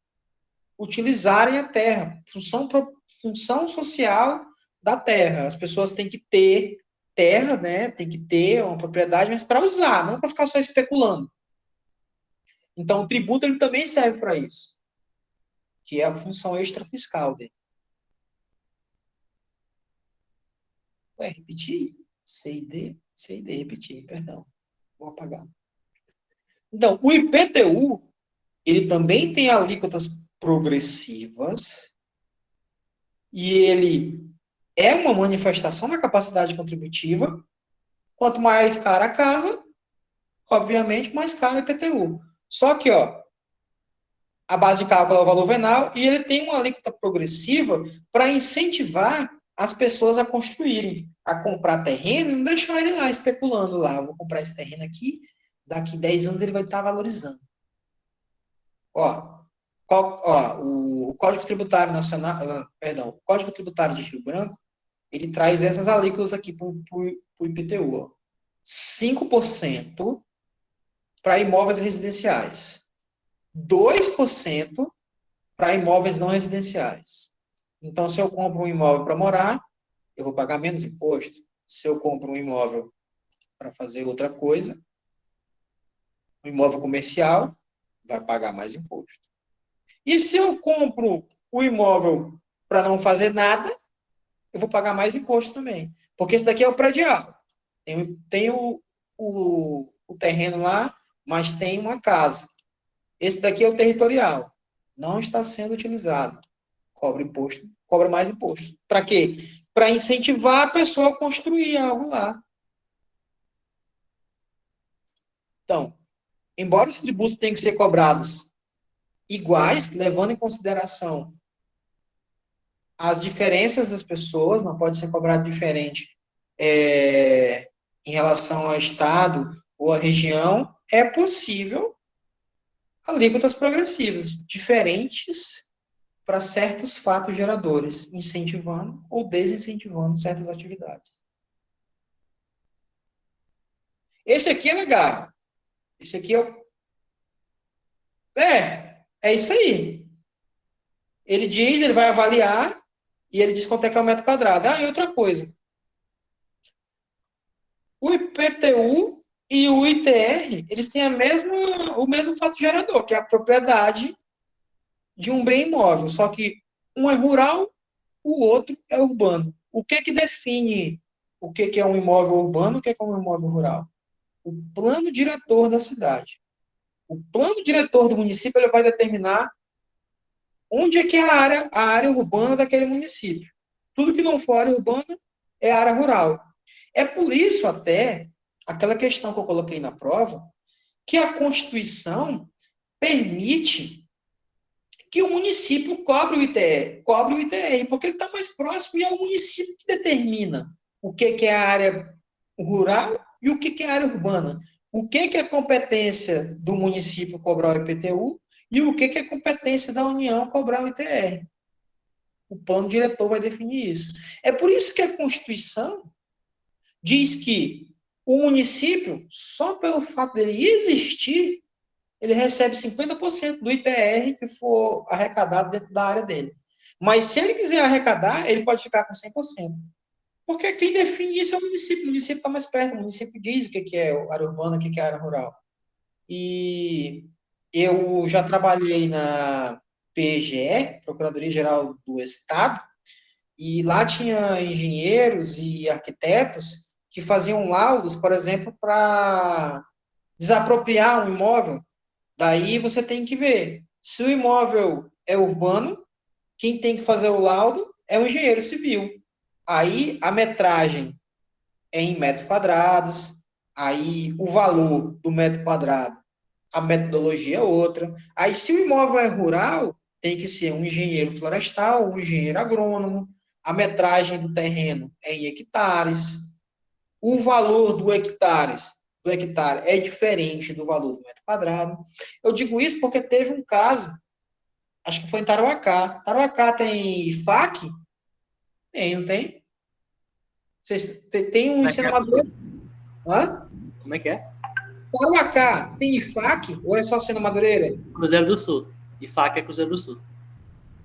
utilizarem a terra, função social da terra. As pessoas têm que ter terra, né? Tem que ter uma propriedade, mas para usar, não para ficar só especulando. Então, o tributo ele também serve para isso, que é a função extrafiscal dele. Repetir? CID, repetir, perdão. Vou apagar. Então, o IPTU, ele também tem alíquotas progressivas e ele é uma manifestação da capacidade contributiva. Quanto mais cara a casa, obviamente, mais caro o IPTU. Só que, a base de cálculo é o valor venal e ele tem uma alíquota progressiva para incentivar as pessoas a construírem, a comprar terreno e não deixar ele lá especulando lá. Eu vou comprar esse terreno aqui, daqui 10 anos ele vai estar valorizando. O Código Tributário Nacional, perdão, o Código Tributário de Rio Branco, ele traz essas alíquotas aqui para o IPTU. 5% para imóveis residenciais. 2% para imóveis não residenciais. Então, se eu compro um imóvel para morar, eu vou pagar menos imposto. Se eu compro um imóvel para fazer outra coisa, um imóvel comercial, vai pagar mais imposto. E se eu compro o imóvel para não fazer nada, eu vou pagar mais imposto também. Porque esse daqui é o predial. Tem o terreno lá, mas tem uma casa. Esse daqui é o territorial. Não está sendo utilizado. Cobra mais imposto. Para quê? Para incentivar a pessoa a construir algo lá. Então, embora os tributos tenham que ser cobrados iguais, levando em consideração as diferenças das pessoas, não pode ser cobrado diferente em relação ao estado ou à região, é possível alíquotas progressivas, diferentes para certos fatos geradores, incentivando ou desincentivando certas atividades. Esse aqui é legal. Esse aqui é isso aí. Ele vai avaliar e ele diz quanto é que é o metro quadrado. E outra coisa. O IPTU e o ITR, eles têm o mesmo fato gerador, que é a propriedade de um bem imóvel. Só que um é rural, o outro é urbano. O que define o que é um imóvel urbano e o que é um imóvel rural? O plano diretor da cidade. O plano diretor do município ele vai determinar onde é que é a área urbana daquele município. Tudo que não for área urbana é área rural. É por isso até, aquela questão que eu coloquei na prova, que a Constituição permite que o município cobre o ITR, porque ele está mais próximo e é o município que determina o que é a área rural e o que é a área urbana. O que é competência do município cobrar o IPTU e o que é competência da União cobrar o ITR. O plano diretor vai definir isso. É por isso que a Constituição diz que o município, só pelo fato dele existir, ele recebe 50% do ITR que for arrecadado dentro da área dele. Mas se ele quiser arrecadar, ele pode ficar com 100%. Porque quem define isso é o município está mais perto, o município diz o que é área urbana, o que é área rural. E eu já trabalhei na PGE, Procuradoria-Geral do Estado, e lá tinha engenheiros e arquitetos que faziam laudos, por exemplo, para desapropriar um imóvel. Daí você tem que ver se o imóvel é urbano, quem tem que fazer o laudo é o engenheiro civil. Aí a metragem é em metros quadrados, aí o valor do metro quadrado, a metodologia é outra. Aí se o imóvel é rural, tem que ser um engenheiro florestal, um engenheiro agrônomo, a metragem do terreno é em hectares, o valor do hectare é diferente do valor do metro quadrado. Eu digo isso porque teve um caso, acho que foi em Tarauacá. Tarauacá tem IFAC? Tem, não tem? Vocês tem um ensino Madureira? Hã? Como é que é? Tarauacá tem IFAC ou é só Sena Madureira? Cruzeiro do Sul. IFAC é Cruzeiro do Sul.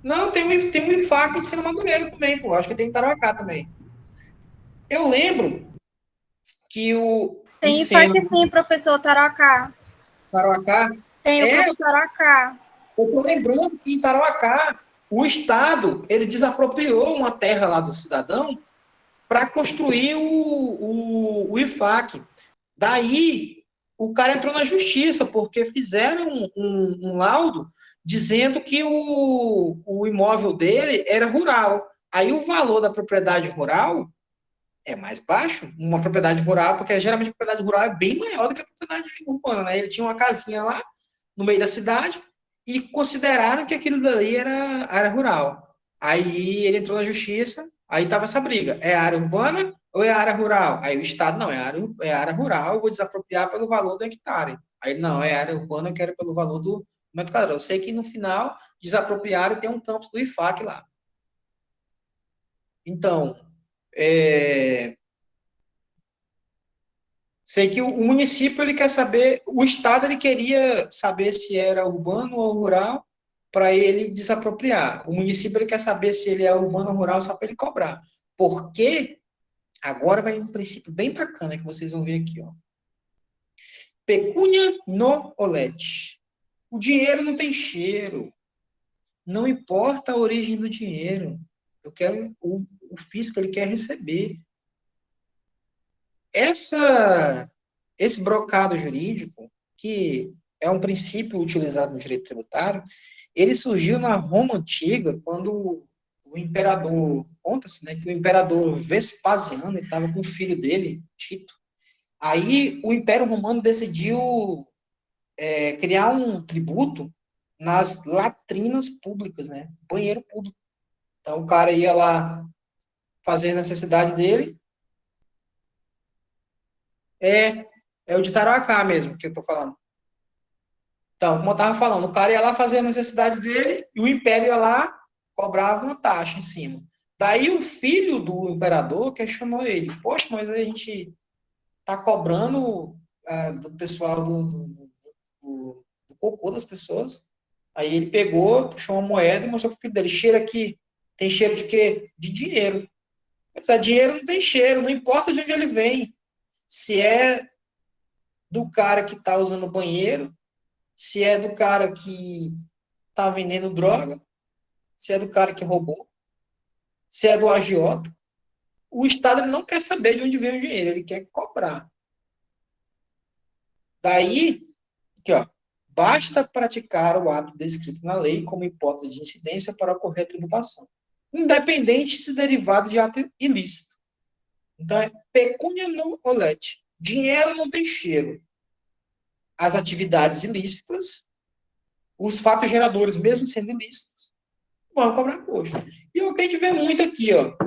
Não, tem um IFAC em Sena Madureira também, pô. Acho que tem em Tarauacá também. Eu lembro que o Tem Sena IFAC sim, professor Tarauacá. Tarauacá Tem o é. professor Tarauacá. Eu tô lembrando que em Tarauacá o Estado ele desapropriou uma terra lá do cidadão para construir o IFAC. Daí, o cara entrou na justiça, porque fizeram um laudo dizendo que o imóvel dele era rural. Aí o valor da propriedade rural é mais baixo, uma propriedade rural, porque geralmente a propriedade rural é bem maior do que a propriedade urbana, né? Ele tinha uma casinha lá no meio da cidade e consideraram que aquilo dali era área rural. Aí ele entrou na justiça, aí estava essa briga. É área urbana ou é área rural? Aí o Estado, não, é área rural, eu vou desapropriar pelo valor do hectare. Aí, não, é área urbana, eu quero pelo valor do metro quadrado. Eu sei que no final desapropriaram e tem um campus do IFAC lá. Então, sei que o município ele quer saber, o Estado ele queria saber se era urbano ou rural para ele desapropriar. O município ele quer saber se ele é urbano ou rural só para ele cobrar. Porque agora vai um princípio bem bacana que vocês vão ver aqui, ó. Pecúnia no olete. O dinheiro não tem cheiro. Não importa a origem do dinheiro. Eu quero o fisco ele quer receber. Esse brocado jurídico, que é um princípio utilizado no direito tributário, ele surgiu na Roma Antiga, quando o imperador, conta-se, né, que o imperador Vespasiano estava com o filho dele, Tito. Aí o Império Romano decidiu criar um tributo nas latrinas públicas, né, banheiro público. Então o cara ia lá fazer a necessidade dele, é o de Tarauacá mesmo que eu tô falando. Então, como eu estava falando, o cara ia lá fazer a necessidade dele e o império ia lá, cobrava uma taxa em cima. Daí o filho do imperador questionou ele: poxa, mas a gente está cobrando do pessoal do cocô das pessoas. Aí ele pegou, puxou uma moeda e mostrou para o filho dele: cheira aqui. Tem cheiro de quê? De dinheiro. Mas dinheiro não tem cheiro, não importa de onde ele vem. Se é do cara que está usando o banheiro, se é do cara que está vendendo droga, se é do cara que roubou, se é do agiota, o Estado ele não quer saber de onde vem o dinheiro, ele quer cobrar. Daí, aqui, ó, basta praticar o ato descrito na lei como hipótese de incidência para ocorrer a tributação, independente se derivado de ato ilícito. Então, é pecúnia non olet. Dinheiro não tem cheiro. As atividades ilícitas, os fatos geradores, mesmo sendo ilícitos, vão cobrar imposto. E o que a gente vê muito aqui, ó.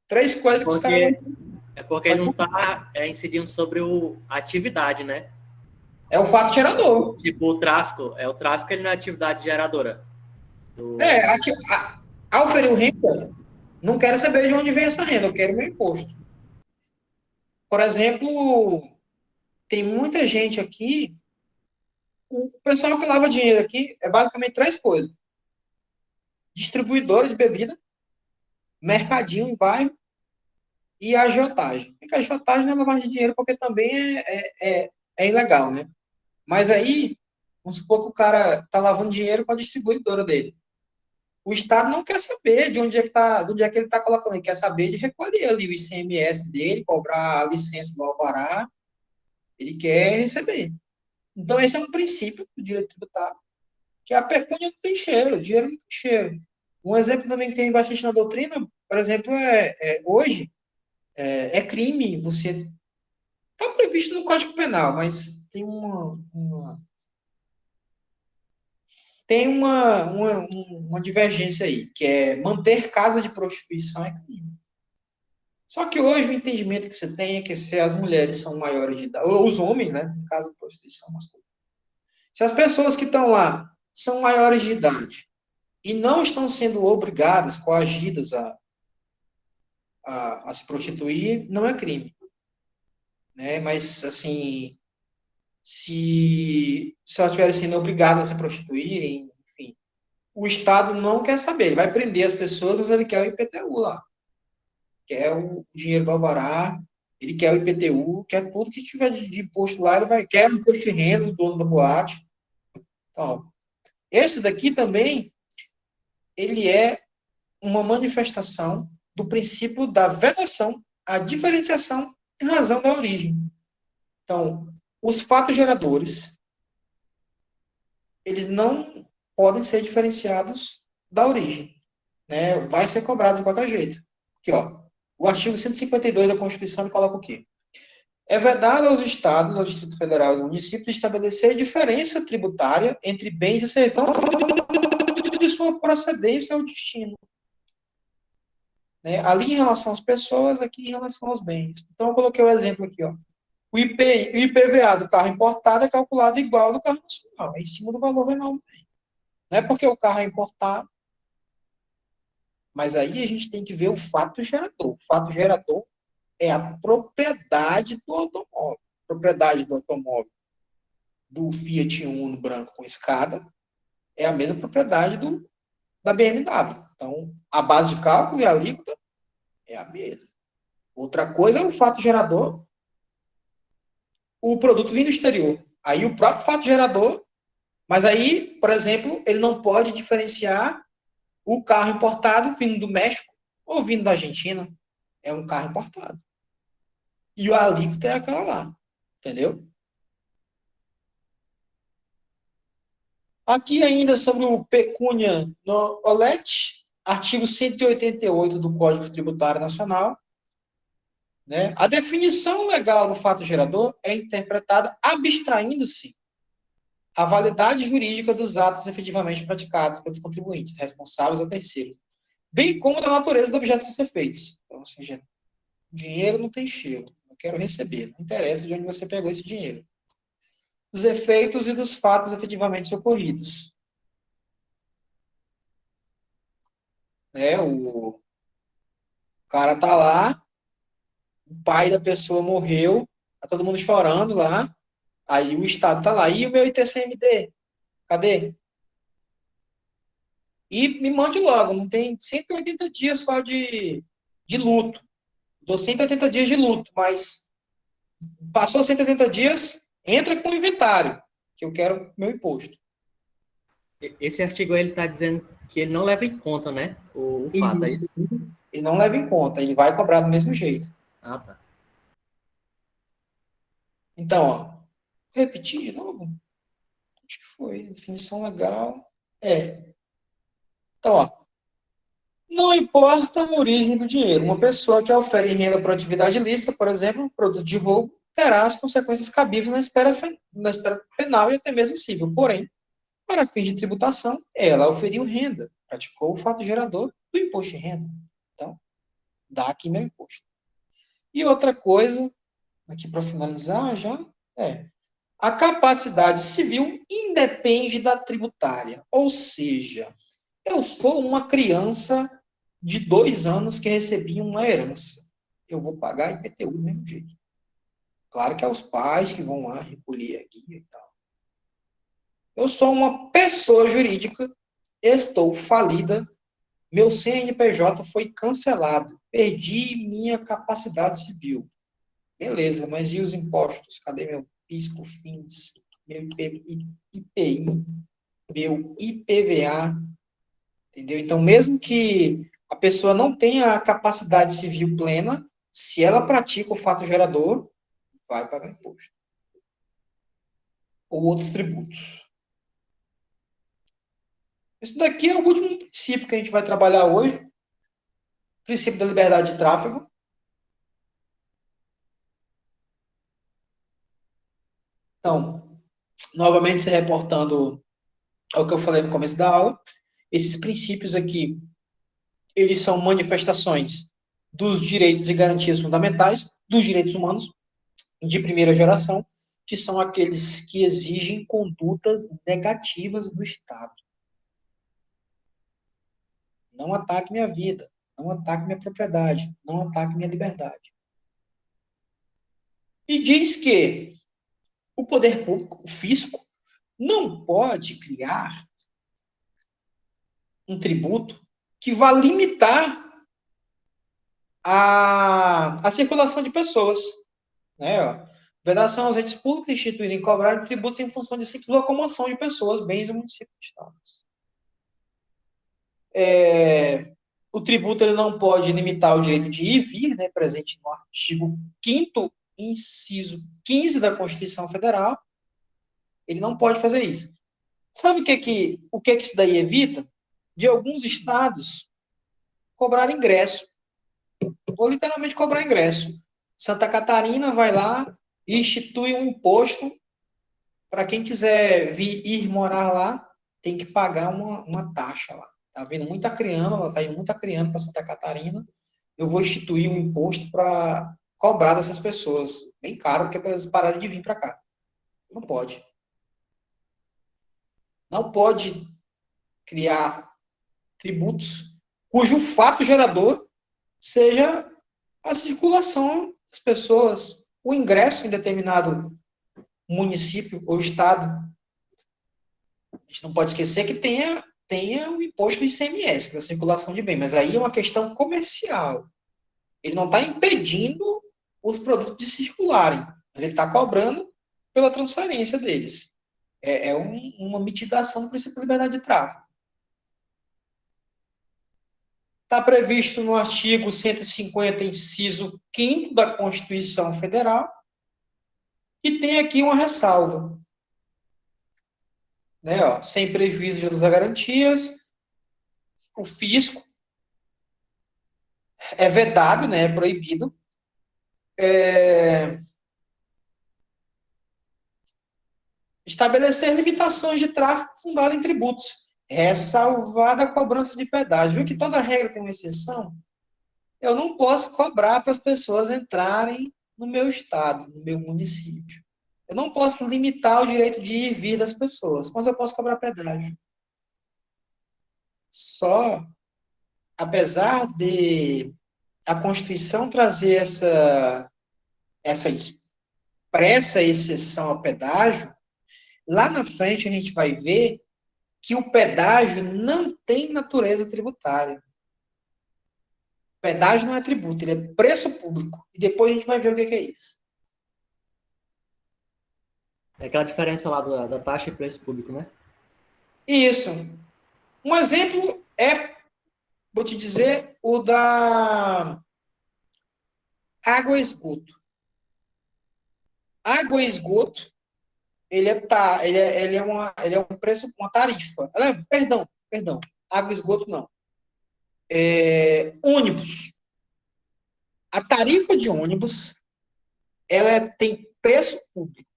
3 coisas que os caras não... É porque não está incidindo sobre a atividade, né? É o fato gerador. Tipo, o tráfico ele não é atividade geradora. Ao oferir renda, não quero saber de onde vem essa renda, eu quero meu imposto. Por exemplo, tem muita gente aqui, o pessoal que lava dinheiro aqui é basicamente 3 coisas. Distribuidora de bebida, mercadinho em bairro e a agiotagem. Porque a agiotagem não é lavagem de dinheiro, porque também é ilegal, né? Mas aí, vamos supor que o cara está lavando dinheiro com a distribuidora dele. O Estado não quer saber de onde é que ele está colocando, ele quer saber de recolher ali o ICMS dele, cobrar a licença do alvará, ele quer receber. Então, esse é um princípio do direito tributário, que a pecúnia não tem cheiro, o dinheiro não tem cheiro. Um exemplo também que tem bastante na doutrina, por exemplo, hoje, é crime você... Está previsto no Código Penal, mas tem uma divergência aí, que é manter casa de prostituição é crime. Só que hoje o entendimento que você tem é que se as mulheres são maiores de idade, ou os homens, né, em casa de prostituição masculina. Se as pessoas que estão lá são maiores de idade e não estão sendo obrigadas, coagidas a se prostituir, não é crime. Né? Mas, assim, se elas estiverem sendo obrigadas a se prostituírem, enfim, o Estado não quer saber. Ele vai prender as pessoas, mas ele quer o IPTU lá. Quer o dinheiro do alvará, ele quer o IPTU, quer tudo que tiver de imposto lá, quer o imposto de renda do dono da boate. Então, esse daqui também, ele é uma manifestação do princípio da vedação, a diferenciação em razão da origem. Então, os fatos geradores, eles não podem ser diferenciados da origem. Né? Vai ser cobrado de qualquer jeito. Aqui, ó, o artigo 152 da Constituição coloca o quê? É vedado aos estados, ao Distrito Federal e aos municípios estabelecer diferença tributária entre bens e serviços de sua procedência ou destino. Né? Ali em relação às pessoas, aqui em relação aos bens. Então, eu coloquei o exemplo aqui, ó. O IPVA do carro importado é calculado igual ao do carro nacional, é em cima do valor venal do bem. Não é porque o carro é importado, mas aí a gente tem que ver o fato gerador. O fato gerador é a propriedade do automóvel. A propriedade do automóvel do Fiat Uno branco com escada é a mesma propriedade da BMW. Então, a base de cálculo e a alíquota é a mesma. Outra coisa é o fato gerador, o produto vindo do exterior. Aí o próprio fato gerador, mas aí, por exemplo, ele não pode diferenciar o carro importado vindo do México ou vindo da Argentina. É um carro importado. E o alíquota é aquela lá. Entendeu? Aqui ainda sobre o pecúnia no OLET, artigo 188 do Código Tributário Nacional. Né? A definição legal do fato gerador é interpretada abstraindo-se a validade jurídica dos atos efetivamente praticados pelos contribuintes, responsáveis ou terceiros, bem como da natureza do objeto a ser feitos. Então, ou seja, dinheiro não tem cheiro, eu quero receber, não interessa de onde você pegou esse dinheiro. Dos efeitos e dos fatos efetivamente ocorridos. Né? O cara tá lá, o pai da pessoa morreu, tá todo mundo chorando lá, aí o Estado tá lá, e o meu ITCMD? Cadê? E me mande logo, não tem 180 dias só de luto. Dou 180 dias de luto, mas passou 180 dias, entra com o inventário, que eu quero meu imposto. Esse artigo aí, ele está dizendo que ele não leva em conta, né? O fato aí. Ele não leva em conta, ele vai cobrar do mesmo jeito. Ah, tá. Então, ó, vou repetir de novo. Acho que foi. Definição legal. Então, ó. Não importa a origem do dinheiro. Uma pessoa que ofere renda por atividade ilícita, por exemplo, produto de roubo, terá as consequências cabíveis na esfera penal e até mesmo civil. Porém, para fins de tributação, ela oferiu renda, praticou o fato gerador do imposto de renda. Então, dá aqui meu imposto. E outra coisa, aqui para finalizar já, a capacidade civil independe da tributária. Ou seja, eu sou uma criança de 2 anos que recebi uma herança. Eu vou pagar IPTU do mesmo jeito. Claro que é os pais que vão lá recolher a guia e tal. Eu sou uma pessoa jurídica, estou falida, meu CNPJ foi cancelado. perdi minha capacidade civil. Beleza, mas e os impostos? Cadê meu PIS, COFINS, meu IPI, meu IPVA? Entendeu? Então, mesmo que a pessoa não tenha a capacidade civil plena, se ela pratica o fato gerador, vai pagar imposto. Ou outros tributos. Esse daqui é o último princípio que a gente vai trabalhar hoje. Princípio da liberdade de tráfego. Então, novamente se reportando ao que eu falei no começo da aula, esses princípios aqui, eles são manifestações dos direitos e garantias fundamentais dos direitos humanos de primeira geração, que são aqueles que exigem condutas negativas do Estado. Não ataque minha vida, não ataque minha propriedade, não ataque minha liberdade. E diz que o poder público, o fisco, não pode criar um tributo que vá limitar a circulação de pessoas. Né? Vedação aos entes públicos instituírem e cobrarem tributos em função de simples locomoção de pessoas, bens e municípios de estados. O tributo ele não pode limitar o direito de ir e vir, né, presente no artigo 5º, inciso 15 da Constituição Federal. Ele não pode fazer isso. Sabe o que isso daí evita? De alguns estados cobrar ingresso. Ou literalmente cobrar ingresso. Santa Catarina vai lá e institui um imposto para quem quiser ir morar lá, tem que pagar uma taxa lá. Tá vendo muita criança, ela tá indo muita criança para Santa Catarina. Eu vou instituir um imposto para cobrar dessas pessoas. Bem caro, porque é para eles pararem de vir para cá. Não pode. Não pode criar tributos cujo fato gerador seja a circulação das pessoas, o ingresso em determinado município ou estado. A gente não pode esquecer que tenha o imposto do ICMS, que é a circulação de bem, mas aí é uma questão comercial. Ele não está impedindo os produtos de circularem, mas ele está cobrando pela transferência deles. É uma mitigação do princípio da liberdade de tráfego. Está previsto no artigo 150, inciso 5º da Constituição Federal, e tem aqui uma ressalva. Né, sem prejuízo das garantias, o fisco é vedado, né, é proibido, estabelecer limitações de tráfego fundado em tributos, ressalvada a cobrança de pedágio. Viu que toda regra tem uma exceção? Eu não posso cobrar para as pessoas entrarem no meu estado, no meu município. Eu não posso limitar o direito de ir e vir das pessoas, mas eu posso cobrar pedágio. Só, apesar de a Constituição trazer essa expressa exceção ao pedágio, lá na frente a gente vai ver que o pedágio não tem natureza tributária. O pedágio não é tributo, ele é preço público. E depois a gente vai ver o que é isso. É aquela diferença lá da taxa e preço público, né? Isso. Um exemplo vou te dizer, o da água e esgoto. Água e esgoto, ele é um preço, uma tarifa. Perdão, água e esgoto não. Ônibus. A tarifa de ônibus, ela tem preço público.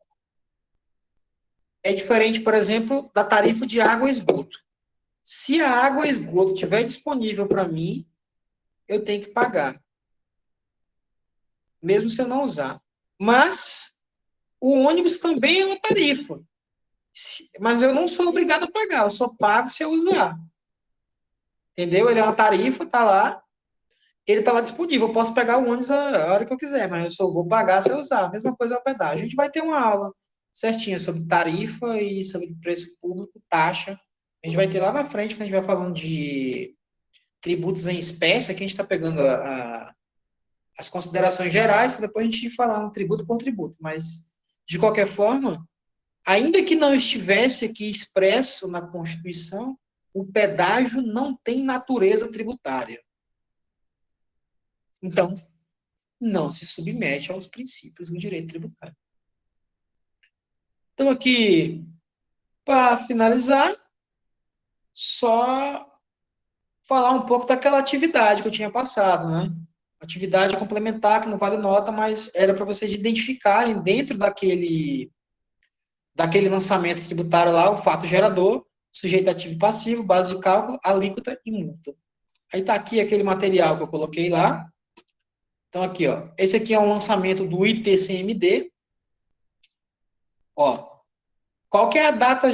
É diferente, por exemplo, da tarifa de água e esgoto. Se a água e esgoto estiver disponível para mim, eu tenho que pagar. Mesmo se eu não usar. Mas o ônibus também é uma tarifa. Mas eu não sou obrigado a pagar, eu só pago se eu usar. Entendeu? Ele é uma tarifa, tá lá. Ele tá lá disponível. Eu posso pegar o ônibus a hora que eu quiser, mas eu só vou pagar se eu usar. A mesma coisa é o pedágio. A gente vai ter uma aula certinha sobre tarifa e sobre preço público, taxa. A gente vai ter lá na frente, quando a gente vai falando de tributos em espécie, aqui a gente está pegando as considerações gerais, para depois a gente falar um tributo por tributo, mas, de qualquer forma, ainda que não estivesse aqui expresso na Constituição, o pedágio não tem natureza tributária. Então, não se submete aos princípios do direito tributário. Então, aqui, para finalizar, só falar um pouco daquela atividade que eu tinha passado, né? Atividade complementar, que não vale nota, mas era para vocês identificarem dentro daquele lançamento tributário lá, o fato gerador, sujeito ativo e passivo, base de cálculo, alíquota e multa. Aí está aqui aquele material que eu coloquei lá. Então, aqui, ó. Esse aqui é um lançamento do ITCMD. Ó. Qual que é a data,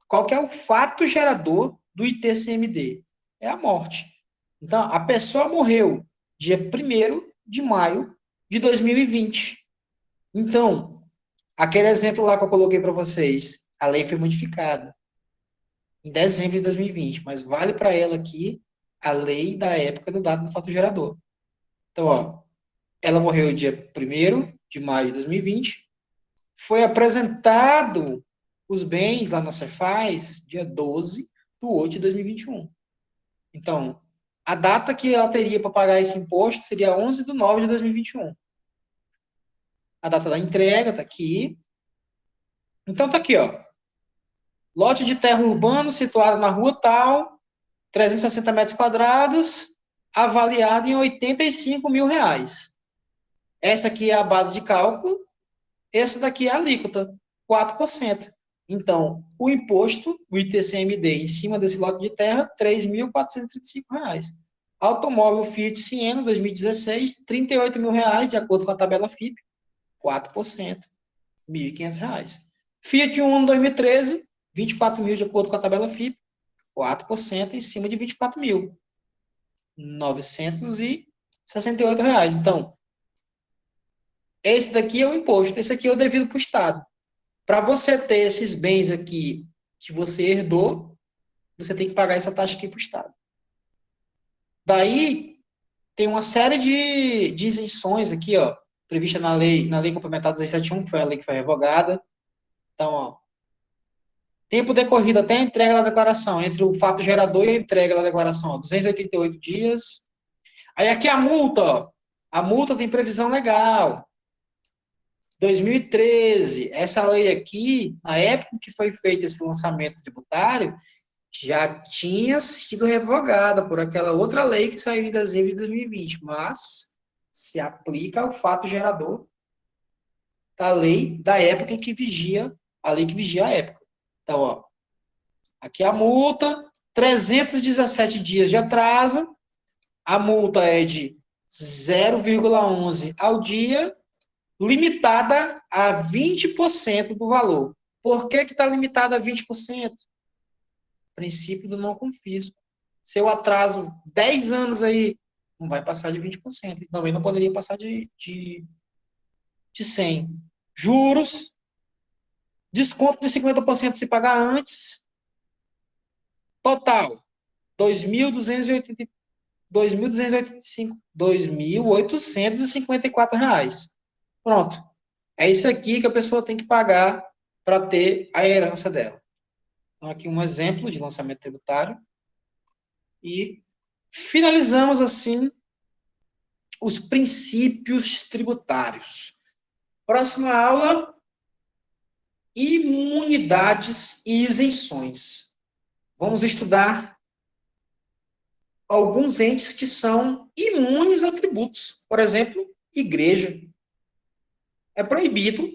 qual que é o fato gerador do ITCMD? É a morte. Então, a pessoa morreu dia 1º de maio de 2020. Então, aquele exemplo lá que eu coloquei para vocês, a lei foi modificada em dezembro de 2020, mas vale para ela aqui a lei da época do dado do fato gerador. Então, ó, ela morreu dia 1º de maio de 2020, foi apresentado os bens lá na Cefaz dia 12 de 8 de 2021. Então, a data que ela teria para pagar esse imposto seria 11 de 9 de 2021. A data da entrega está aqui. Então, está aqui, ó. Lote de terra urbano situado na rua tal, 360 metros quadrados, avaliado em R$85 mil. Essa aqui é a base de cálculo, essa daqui é a alíquota, 4%. Então, o imposto, o ITCMD, em cima desse lote de terra, R$ 3.435. Automóvel Fiat Siena, 2016, R$38 mil, de acordo com a tabela FIP, 4%, R$ 1.500. Fiat Uno, 2013, 24 mil, de acordo com a tabela FIP, 4% em cima de 24 mil, R$ 968. Então, esse daqui é o imposto, esse aqui é o devido para o Estado. Para você ter esses bens aqui que você herdou, você tem que pagar essa taxa aqui para o Estado. Daí, tem uma série de isenções aqui, ó, prevista na lei complementar 271, que foi a lei que foi revogada. Então, ó, tempo decorrido até a entrega da declaração, entre o fato gerador e a entrega da declaração, ó, 288 dias. Aí aqui a multa, ó, a multa tem previsão legal. 2013, essa lei aqui, na época que foi feito esse lançamento tributário, já tinha sido revogada por aquela outra lei que saiu em dezembro de 2020, mas se aplica ao fato gerador da lei da época em que vigia, a lei que vigia a época. Então, ó, aqui a multa, 317 dias de atraso, a multa é de 0,11 ao dia, limitada a 20% do valor. Por que está limitada a 20%? Princípio do não confisco. Se eu atraso 10 anos aí, não vai passar de 20%. E também não poderia passar de 100. Juros, desconto de 50% se pagar antes. Total, R$ 2.854. Pronto. É isso aqui que a pessoa tem que pagar para ter a herança dela. Então, aqui um exemplo de lançamento tributário. E finalizamos, assim, os princípios tributários. Próxima aula, imunidades e isenções. Vamos estudar alguns entes que são imunes a tributos. Por exemplo, igreja. É proibido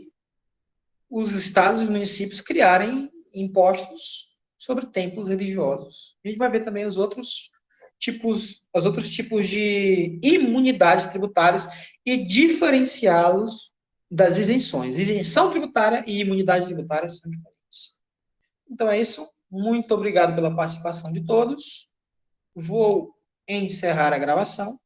os estados e municípios criarem impostos sobre templos religiosos. A gente vai ver também os outros tipos de imunidades tributárias e diferenciá-los das isenções. Isenção tributária e imunidade tributária são diferentes. Então é isso. Muito obrigado pela participação de todos. Vou encerrar a gravação.